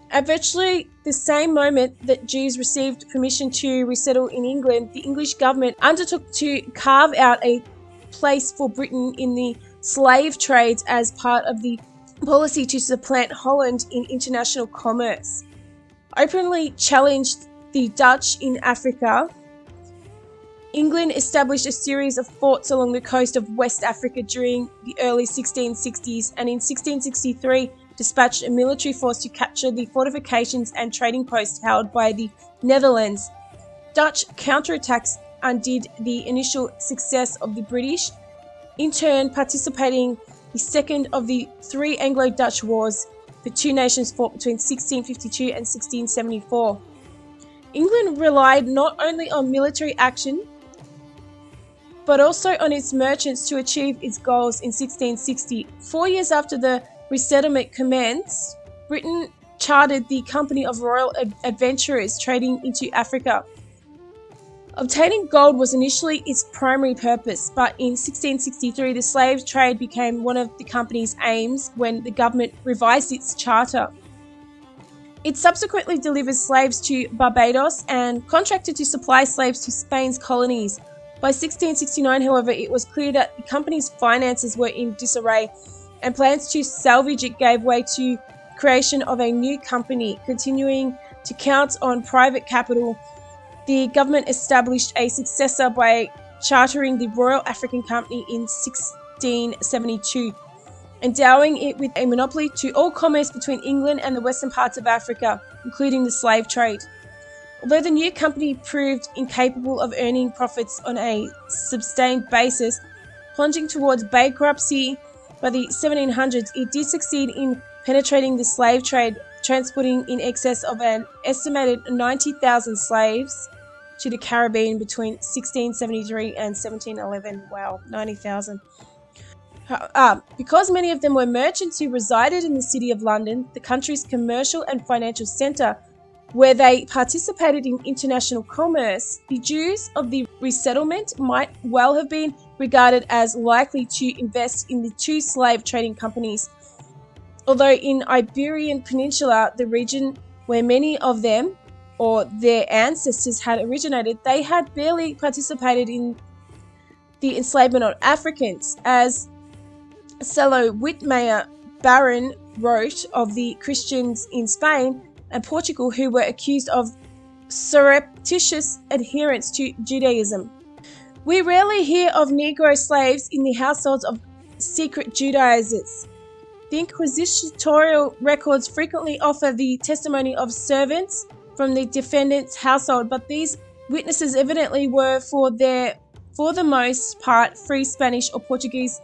At virtually the same moment that Jews received permission to resettle in England, the English government undertook to carve out a place for Britain in the slave trades as part of the policy to supplant Holland in international commerce. Openly challenged the Dutch in Africa, England established a series of forts along the coast of West Africa during the early 1660s, and in 1663 dispatched a military force to capture the fortifications and trading posts held by the Netherlands. Dutch counterattacks undid the initial success of the British, in turn participating the second of the three Anglo-Dutch wars the two nations fought between 1652 and 1674. England relied not only on military action, but also on its merchants to achieve its goals in 1660. 4 years after the resettlement commenced, Britain chartered the Company of Royal Adventurers trading into Africa. Obtaining gold was initially its primary purpose, but in 1663 the slave trade became one of the company's aims when the government revised its charter. It subsequently delivered slaves to Barbados and contracted to supply slaves to Spain's colonies. By 1669, however, it was clear that the company's finances were in disarray, and plans to salvage it gave way to creation of a new company. Continuing to count on private capital, the government established a successor by chartering the Royal African Company in 1672, endowing it with a monopoly to all commerce between England and the western parts of Africa, including the slave trade. Although the new company proved incapable of earning profits on a sustained basis, plunging towards bankruptcy by the 1700s, it did succeed in penetrating the slave trade, transporting in excess of an estimated 90,000 slaves to the Caribbean between 1673 and 1711. Wow, 90,000. Because many of them were merchants who resided in the city of London, the country's commercial and financial centre, where they participated in international commerce, the Jews of the resettlement might well have been regarded as likely to invest in the two slave trading companies. Although in Iberian Peninsula, the region where many of them or their ancestors had originated, they had barely participated in the enslavement of Africans. As Cello Whitmire Baron wrote of the Christians in Spain and Portugal who were accused of surreptitious adherence to Judaism. We rarely hear of Negro slaves in the households of secret Judaizers. The inquisitorial records frequently offer the testimony of servants from the defendant's household, but these witnesses evidently were, for the most part, free Spanish or Portuguese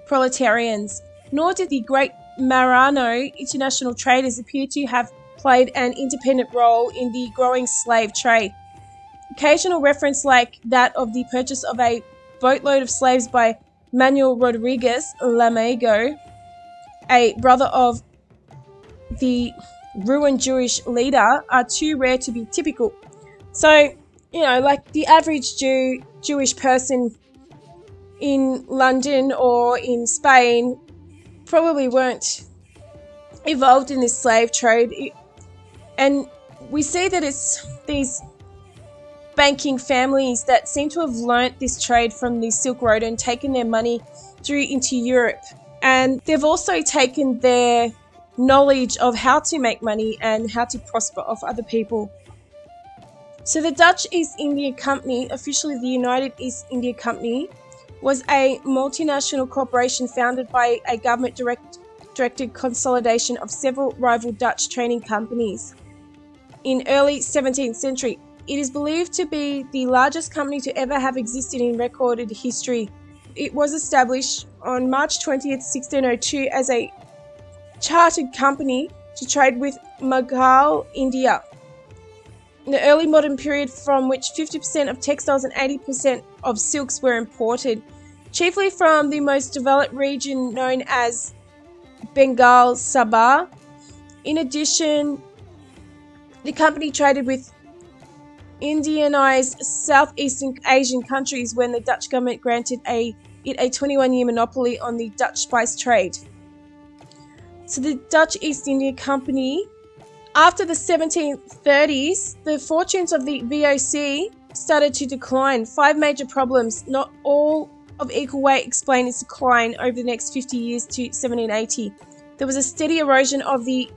proletarians. Nor did the great Marano international traders appear to have played an independent role in the growing slave trade. Occasional reference like that of the purchase of a boatload of slaves by Manuel Rodriguez Lamego, a brother of the ruined Jewish leader, are too rare to be typical. So, like the average Jewish person in London or in Spain probably weren't involved in this slave trade. And we see that it's these banking families that seem to have learnt this trade from the Silk Road and taken their money through into Europe. And they've also taken their knowledge of how to make money and how to prosper off other people. So the Dutch East India Company, officially the United East India Company, was a multinational corporation founded by a government-directed consolidation of several rival Dutch trading companies in early 17th century. It is believed to be the largest company to ever have existed in recorded history. It was established on March 20th, 1602 as a chartered company to trade with Mughal India. In the early modern period, from which 50% of textiles and 80% of silks were imported, chiefly from the most developed region known as Bengal Sabah. In addition, the company traded with Indianized Southeastern Asian countries when the Dutch government granted it a 21-year monopoly on the Dutch spice trade. So the Dutch East India Company, after the 1730s, the fortunes of the VOC started to decline. 5 major problems, not all of equal weight, explain its decline over the next 50 years to 1780. There was a steady erosion of the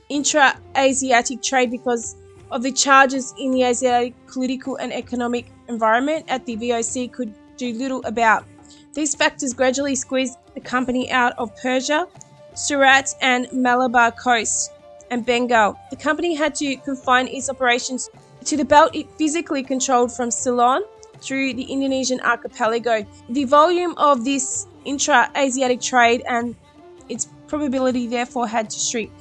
intra-Asiatic trade because of the charges in the Asiatic political and economic environment at the VOC could do little about. These factors gradually squeezed the company out of Persia, Surat and Malabar coast, and Bengal. The company had to confine its operations to the belt it physically controlled from Ceylon through the Indonesian archipelago. The volume of this intra-Asiatic trade and its probability therefore had to shrink.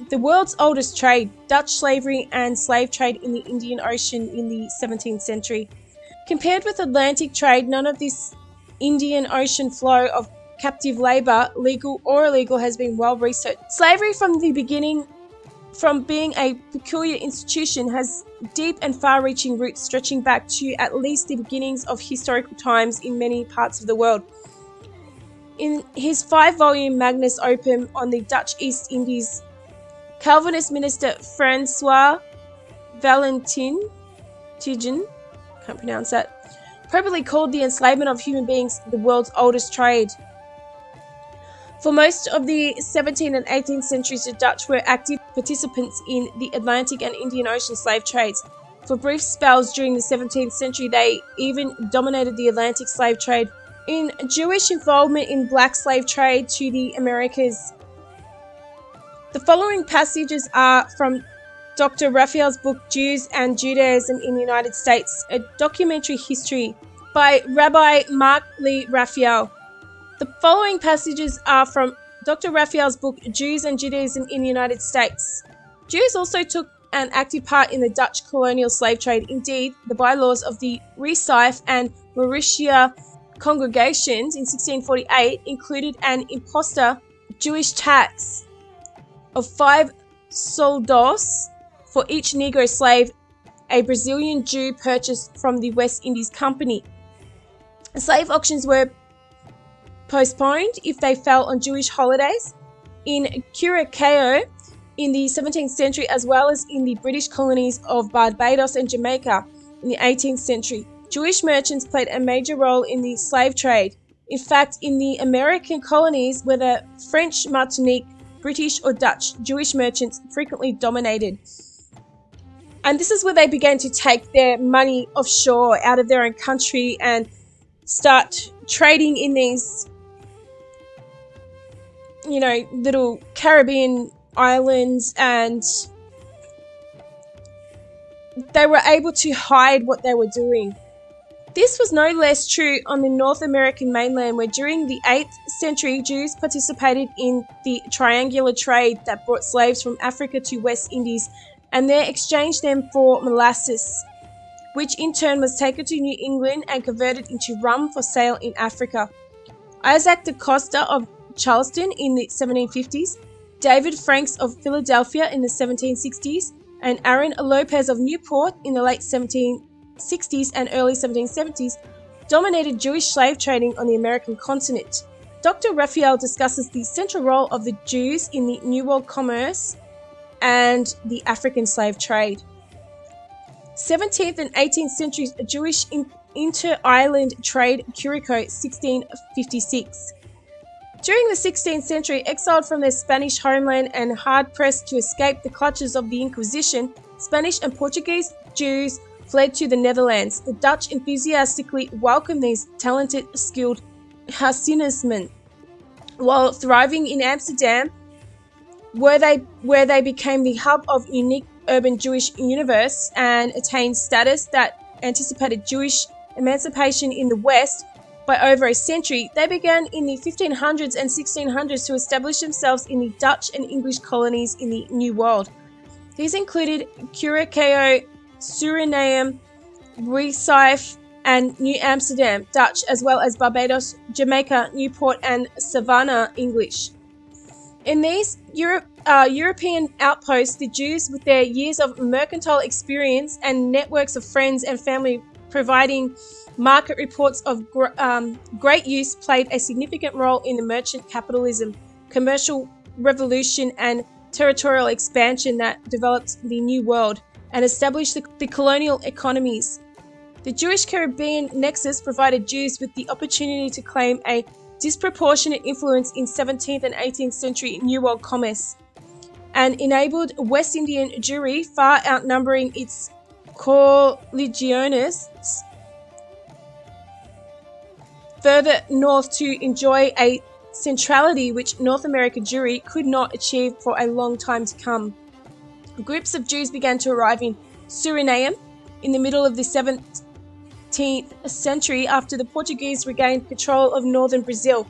The world's oldest trade, Dutch slavery and slave trade in the Indian Ocean in the 17th century. Compared with Atlantic trade, none of this Indian Ocean flow of captive labour, legal or illegal, has been well researched. Slavery from the beginning, from being a peculiar institution, has deep and far-reaching roots stretching back to at least the beginnings of historical times in many parts of the world. In his 5-volume Magnus Opum on the Dutch East Indies, Calvinist minister Francois Valentin Tigen, can't pronounce that, probably called the enslavement of human beings the world's oldest trade. For most of the 17th and 18th centuries, the Dutch were active participants in the Atlantic and Indian Ocean slave trades. For brief spells during the 17th century, they even dominated the Atlantic slave trade. In Jewish involvement in black slave trade to the Americas. The following passages are from Dr. Raphael's book, Jews and Judaism in the United States, a documentary history by Rabbi Mark Lee Raphael. The following passages are from Dr. Raphael's book, Jews and Judaism in the United States. Jews also took an active part in the Dutch colonial slave trade. Indeed, the bylaws of the Recife and Mauritia congregations in 1648 included an imposter Jewish tax of 5 soldos for each Negro slave a Brazilian Jew purchased from the West Indies Company. Slave auctions were postponed if they fell on Jewish holidays. In Curacao in the 17th century, as well as in the British colonies of Barbados and Jamaica in the 18th century, Jewish merchants played a major role in the slave trade. In fact, in the American colonies, whether French, Martinique, British or Dutch, Jewish merchants frequently dominated. And this is where they began to take their money offshore out of their own country and start trading in these little Caribbean islands, and they were able to hide what they were doing. This was no less true on the North American mainland, where during the 8th century, Jews participated in the triangular trade that brought slaves from Africa to West Indies and there exchanged them for molasses, which in turn was taken to New England and converted into rum for sale in Africa. Isaac da Costa of Charleston in the 1750s, David Franks of Philadelphia in the 1760s, and Aaron Lopez of Newport in the late 1760s and early 1770s dominated Jewish slave trading on the American continent. Dr. Raphael discusses the central role of the Jews in the New World commerce and the African slave trade. 17th and 18th centuries Jewish inter-island trade, Curico, 1656. During the 16th century, exiled from their Spanish homeland and hard-pressed to escape the clutches of the Inquisition, Spanish and Portuguese Jews fled to the Netherlands. The Dutch enthusiastically welcomed these talented, skilled Huissenersmen, while thriving in Amsterdam, where they became the hub of unique urban Jewish universe and attained status that anticipated Jewish emancipation in the West. By over a century, they began in the 1500s and 1600s to establish themselves in the Dutch and English colonies in the New World. These included Curaçao, Suriname, Recife, and New Amsterdam, Dutch, as well as Barbados, Jamaica, Newport, and Savannah, English. In these European outposts, the Jews, with their years of mercantile experience and networks of friends and family providing market reports of great use, played a significant role in the merchant capitalism, commercial revolution, and territorial expansion that developed the New World and established the colonial economies. The Jewish-Caribbean nexus provided Jews with the opportunity to claim a disproportionate influence in 17th and 18th century New World commerce, and enabled West Indian Jewry, far outnumbering its coreligionists, further north to enjoy a centrality which North American Jewry could not achieve for a long time to come. Groups of Jews began to arrive in Suriname in the middle of the 17th century after the Portuguese regained control of northern Brazil.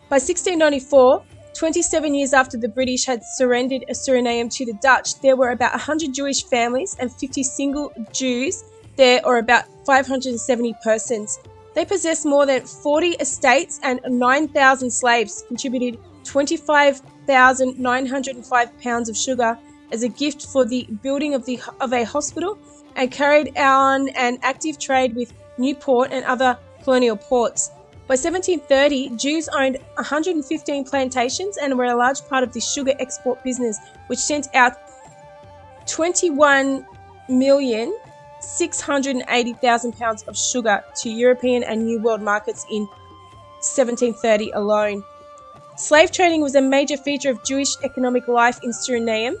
By 1694, 27 years after the British had surrendered Suriname to the Dutch, there were about 100 Jewish families and 50 single Jews there, or about 570 persons. They possessed more than 40 estates and 9,000 slaves, contributed 25,905 pounds of sugar as a gift for the building of a hospital, and carried on an active trade with Newport and other colonial ports. By 1730, Jews owned 115 plantations and were a large part of the sugar export business, which sent out 21,680,000 pounds of sugar to European and New World markets in 1730 alone. Slave trading was a major feature of Jewish economic life in Suriname,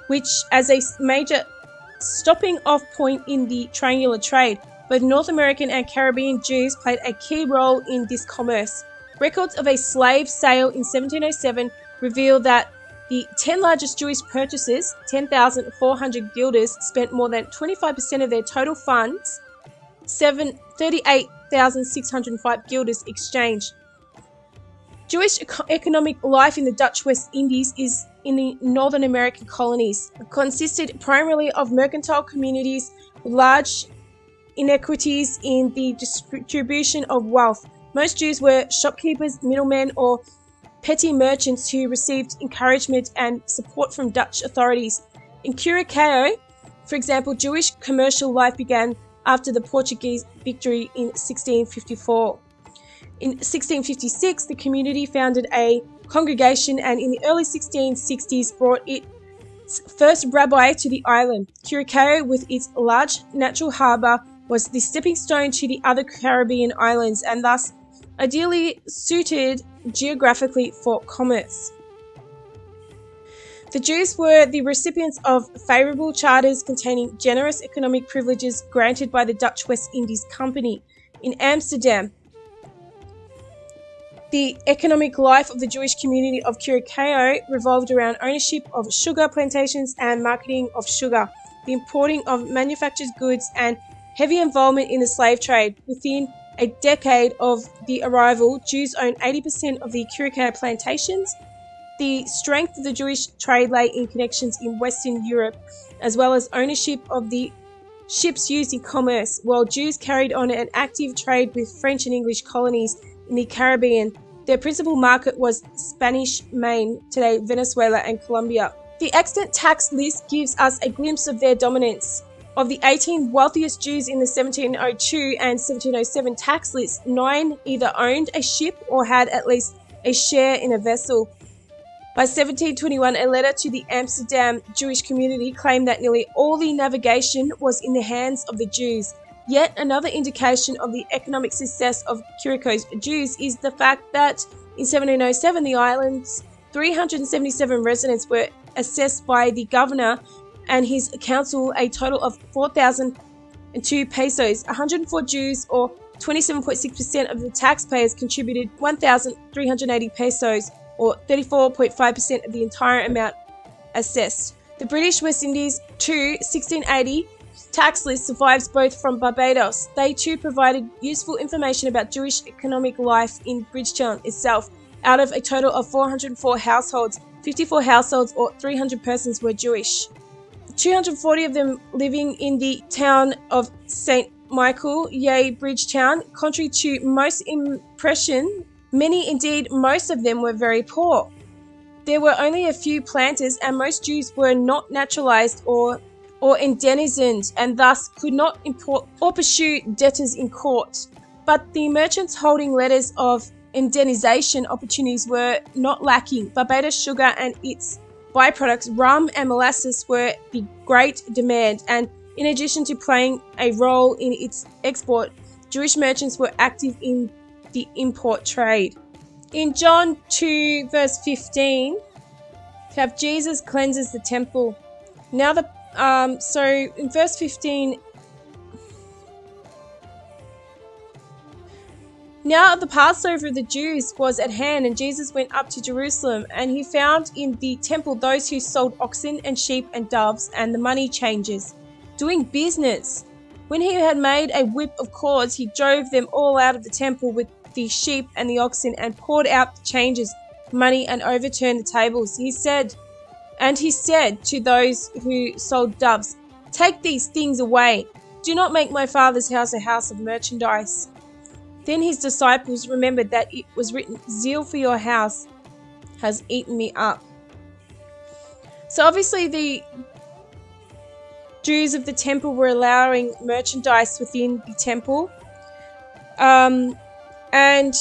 which, as a major stopping off point in the triangular trade, both North American and Caribbean Jews played a key role in this commerce. Records of a slave sale in 1707 reveal that the 10 largest Jewish purchasers, 10,400 guilders, spent more than 25% of their total funds, 38,605 guilders exchanged. Jewish economic life in the Dutch West Indies is in the Northern American colonies. It consisted primarily of mercantile communities with large inequities in the distribution of wealth. Most Jews were shopkeepers, middlemen, or petty merchants who received encouragement and support from Dutch authorities. In Curaçao, for example, Jewish commercial life began after the Portuguese victory in 1654. In 1656, the community founded a congregation, and in the early 1660s brought its first rabbi to the island. Curaçao, with its large natural harbour, was the stepping stone to the other Caribbean islands and thus ideally suited geographically for commerce. The Jews were the recipients of favourable charters containing generous economic privileges granted by the Dutch West Indies Company in Amsterdam. The economic life of the Jewish community of Curacao revolved around ownership of sugar plantations and marketing of sugar, the importing of manufactured goods, and heavy involvement in the slave trade. Within a decade of the arrival, Jews owned 80% of the Curacao plantations. The strength of the Jewish trade lay in connections in Western Europe, as well as ownership of the ships used in commerce, while Jews carried on an active trade with French and English colonies in the Caribbean. Their principal market was Spanish Main, today Venezuela and Colombia. The extant tax list gives us a glimpse of their dominance. Of the 18 wealthiest Jews in the 1702 and 1707 tax list, 9 either owned a ship or had at least a share in a vessel. By 1721, a letter to the Amsterdam Jewish community claimed that nearly all the navigation was in the hands of the Jews. Yet another indication of the economic success of Curacao's Jews is the fact that in 1707 the island's 377 residents were assessed by the governor and his council a total of 4,002 pesos. 104 Jews, or 27.6% of the taxpayers, contributed 1,380 pesos, or 34.5% of the entire amount assessed. The British West Indies 1680 tax list survives both from Barbados. They too provided useful information about Jewish economic life in Bridgetown itself. Out of a total of 404 households, 54 households or 300 persons were Jewish. 240 of them living in the town of St. Michael, yea Bridgetown. Contrary to most impression, many, indeed most of them, were very poor. There were only a few planters, and most Jews were not naturalized or indenizened, and thus could not import or pursue debtors in court. But the merchants holding letters of indenization opportunities were not lacking. Barbados sugar and its byproducts, rum and molasses, were the great demand, and in addition to playing a role in its export, Jewish merchants were active in the import trade. In John 2 verse 15, we have Jesus cleanses the temple. Now so in verse 15, now the Passover of the Jews was at hand, and Jesus went up to Jerusalem, and he found in the temple those who sold oxen and sheep and doves, and the money changers, doing business. When he had made a whip of cords, he drove them all out of the temple with the sheep and the oxen, and poured out the changers' money and overturned the tables. He said to those who sold doves, "Take these things away. Do not make my Father's house a house of merchandise." Then his disciples remembered that it was written, "Zeal for your house has eaten me up." So obviously the Jews of the temple were allowing merchandise within the temple. And,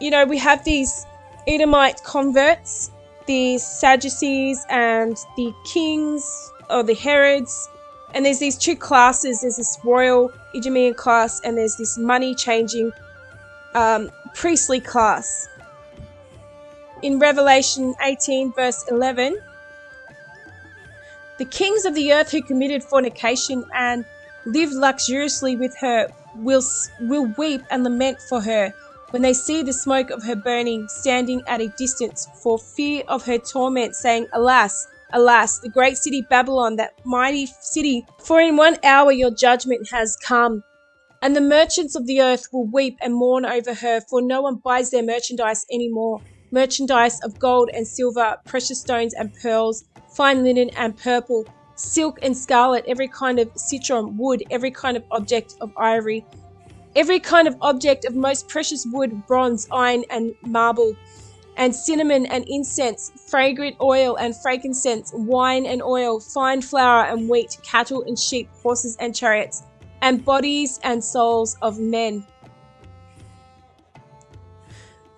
we have these Edomite converts, the Sadducees and the kings, or the Herods. And there's these two classes. There's this royal Idumean class, and there's this money-changing priestly class. In Revelation 18 verse 11, the kings of the earth who committed fornication and lived luxuriously with her will weep and lament for her when they see the smoke of her burning, standing at a distance for fear of her torment, saying, "Alas, alas, the great city Babylon, that mighty city, for in 1 hour your judgment has come." And the merchants of the earth will weep and mourn over her, for no one buys their merchandise any more. Merchandise of gold and silver, precious stones and pearls, fine linen and purple, silk and scarlet, every kind of citron wood, every kind of object of ivory, every kind of object of most precious wood, bronze, iron and marble, and cinnamon and incense, fragrant oil and frankincense, wine and oil, fine flour and wheat, cattle and sheep, horses and chariots, and bodies and souls of men.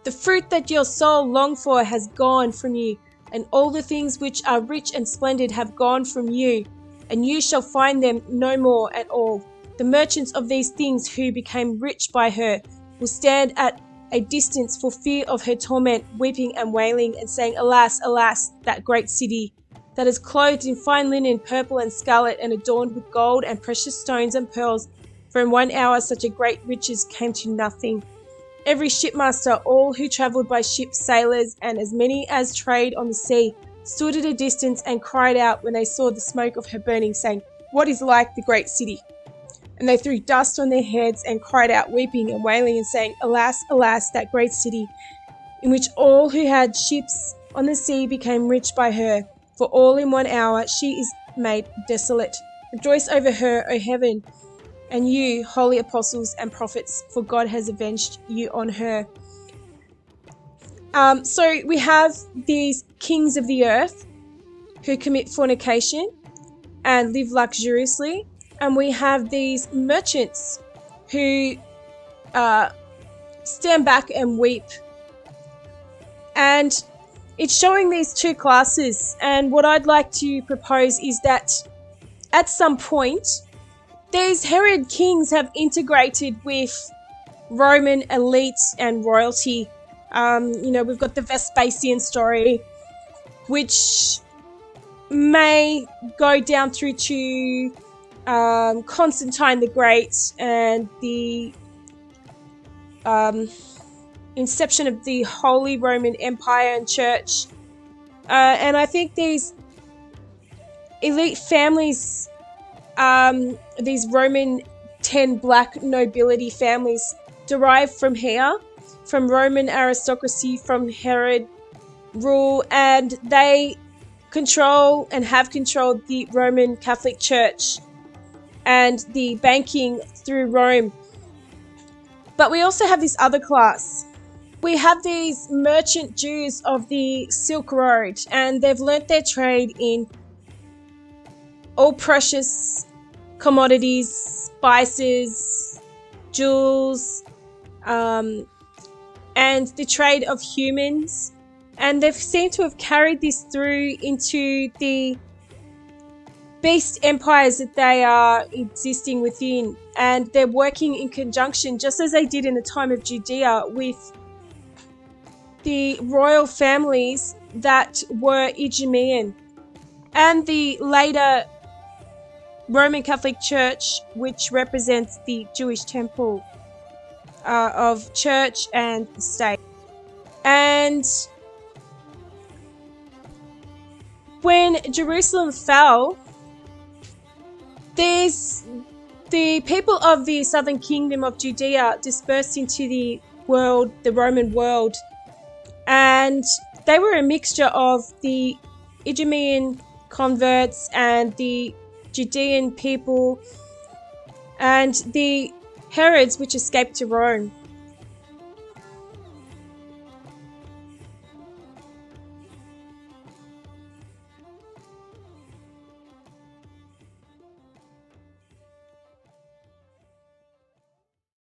The fruit that your soul longed for has gone from you, and all the things which are rich and splendid have gone from you, and you shall find them no more at all. The merchants of these things who became rich by her will stand at a distance for fear of her torment, weeping and wailing, and saying, "Alas, alas, that great city, that is clothed in fine linen, purple and scarlet, and adorned with gold and precious stones and pearls, for in 1 hour such a great riches came to nothing." Every shipmaster, all who travelled by ship, sailors, and as many as trade on the sea, stood at a distance and cried out when they saw the smoke of her burning, saying, "What is like the great city?" And they threw dust on their heads and cried out, weeping and wailing and saying, "Alas, alas, that great city, in which all who had ships on the sea became rich by her. For all in 1 hour she is made desolate. Rejoice over her, O heaven, and you, holy apostles and prophets, for God has avenged you on her." So we have these kings of the earth who commit fornication and live luxuriously. And we have these merchants who stand back and weep. And it's showing these two classes. And what I'd like to propose is that at some point, these Herod kings have integrated with Roman elites and royalty. We've got the Vespasian story, which may go down through to Constantine the Great and the inception of the Holy Roman Empire and Church. And I think these elite families, these Roman 10 black nobility families, derive from here, from Roman aristocracy, from Herod rule, and they control and have controlled the Roman Catholic Church and the banking through Rome. But we also have this other class. We have these merchant Jews of the Silk Road, and they've learnt their trade in all precious commodities, spices, jewels, and the trade of humans. And they've seemed to have carried this through into the beast empires that they are existing within. And they're working in conjunction, just as they did in the time of Judea, with the royal families that were Idumean. And the later Roman Catholic Church, which represents the Jewish temple of church and state. And when Jerusalem fell, the people of the southern kingdom of Judea dispersed into the world, the Roman world, and they were a mixture of the Idumean converts and the Judean people and the Herods, which escaped to Rome.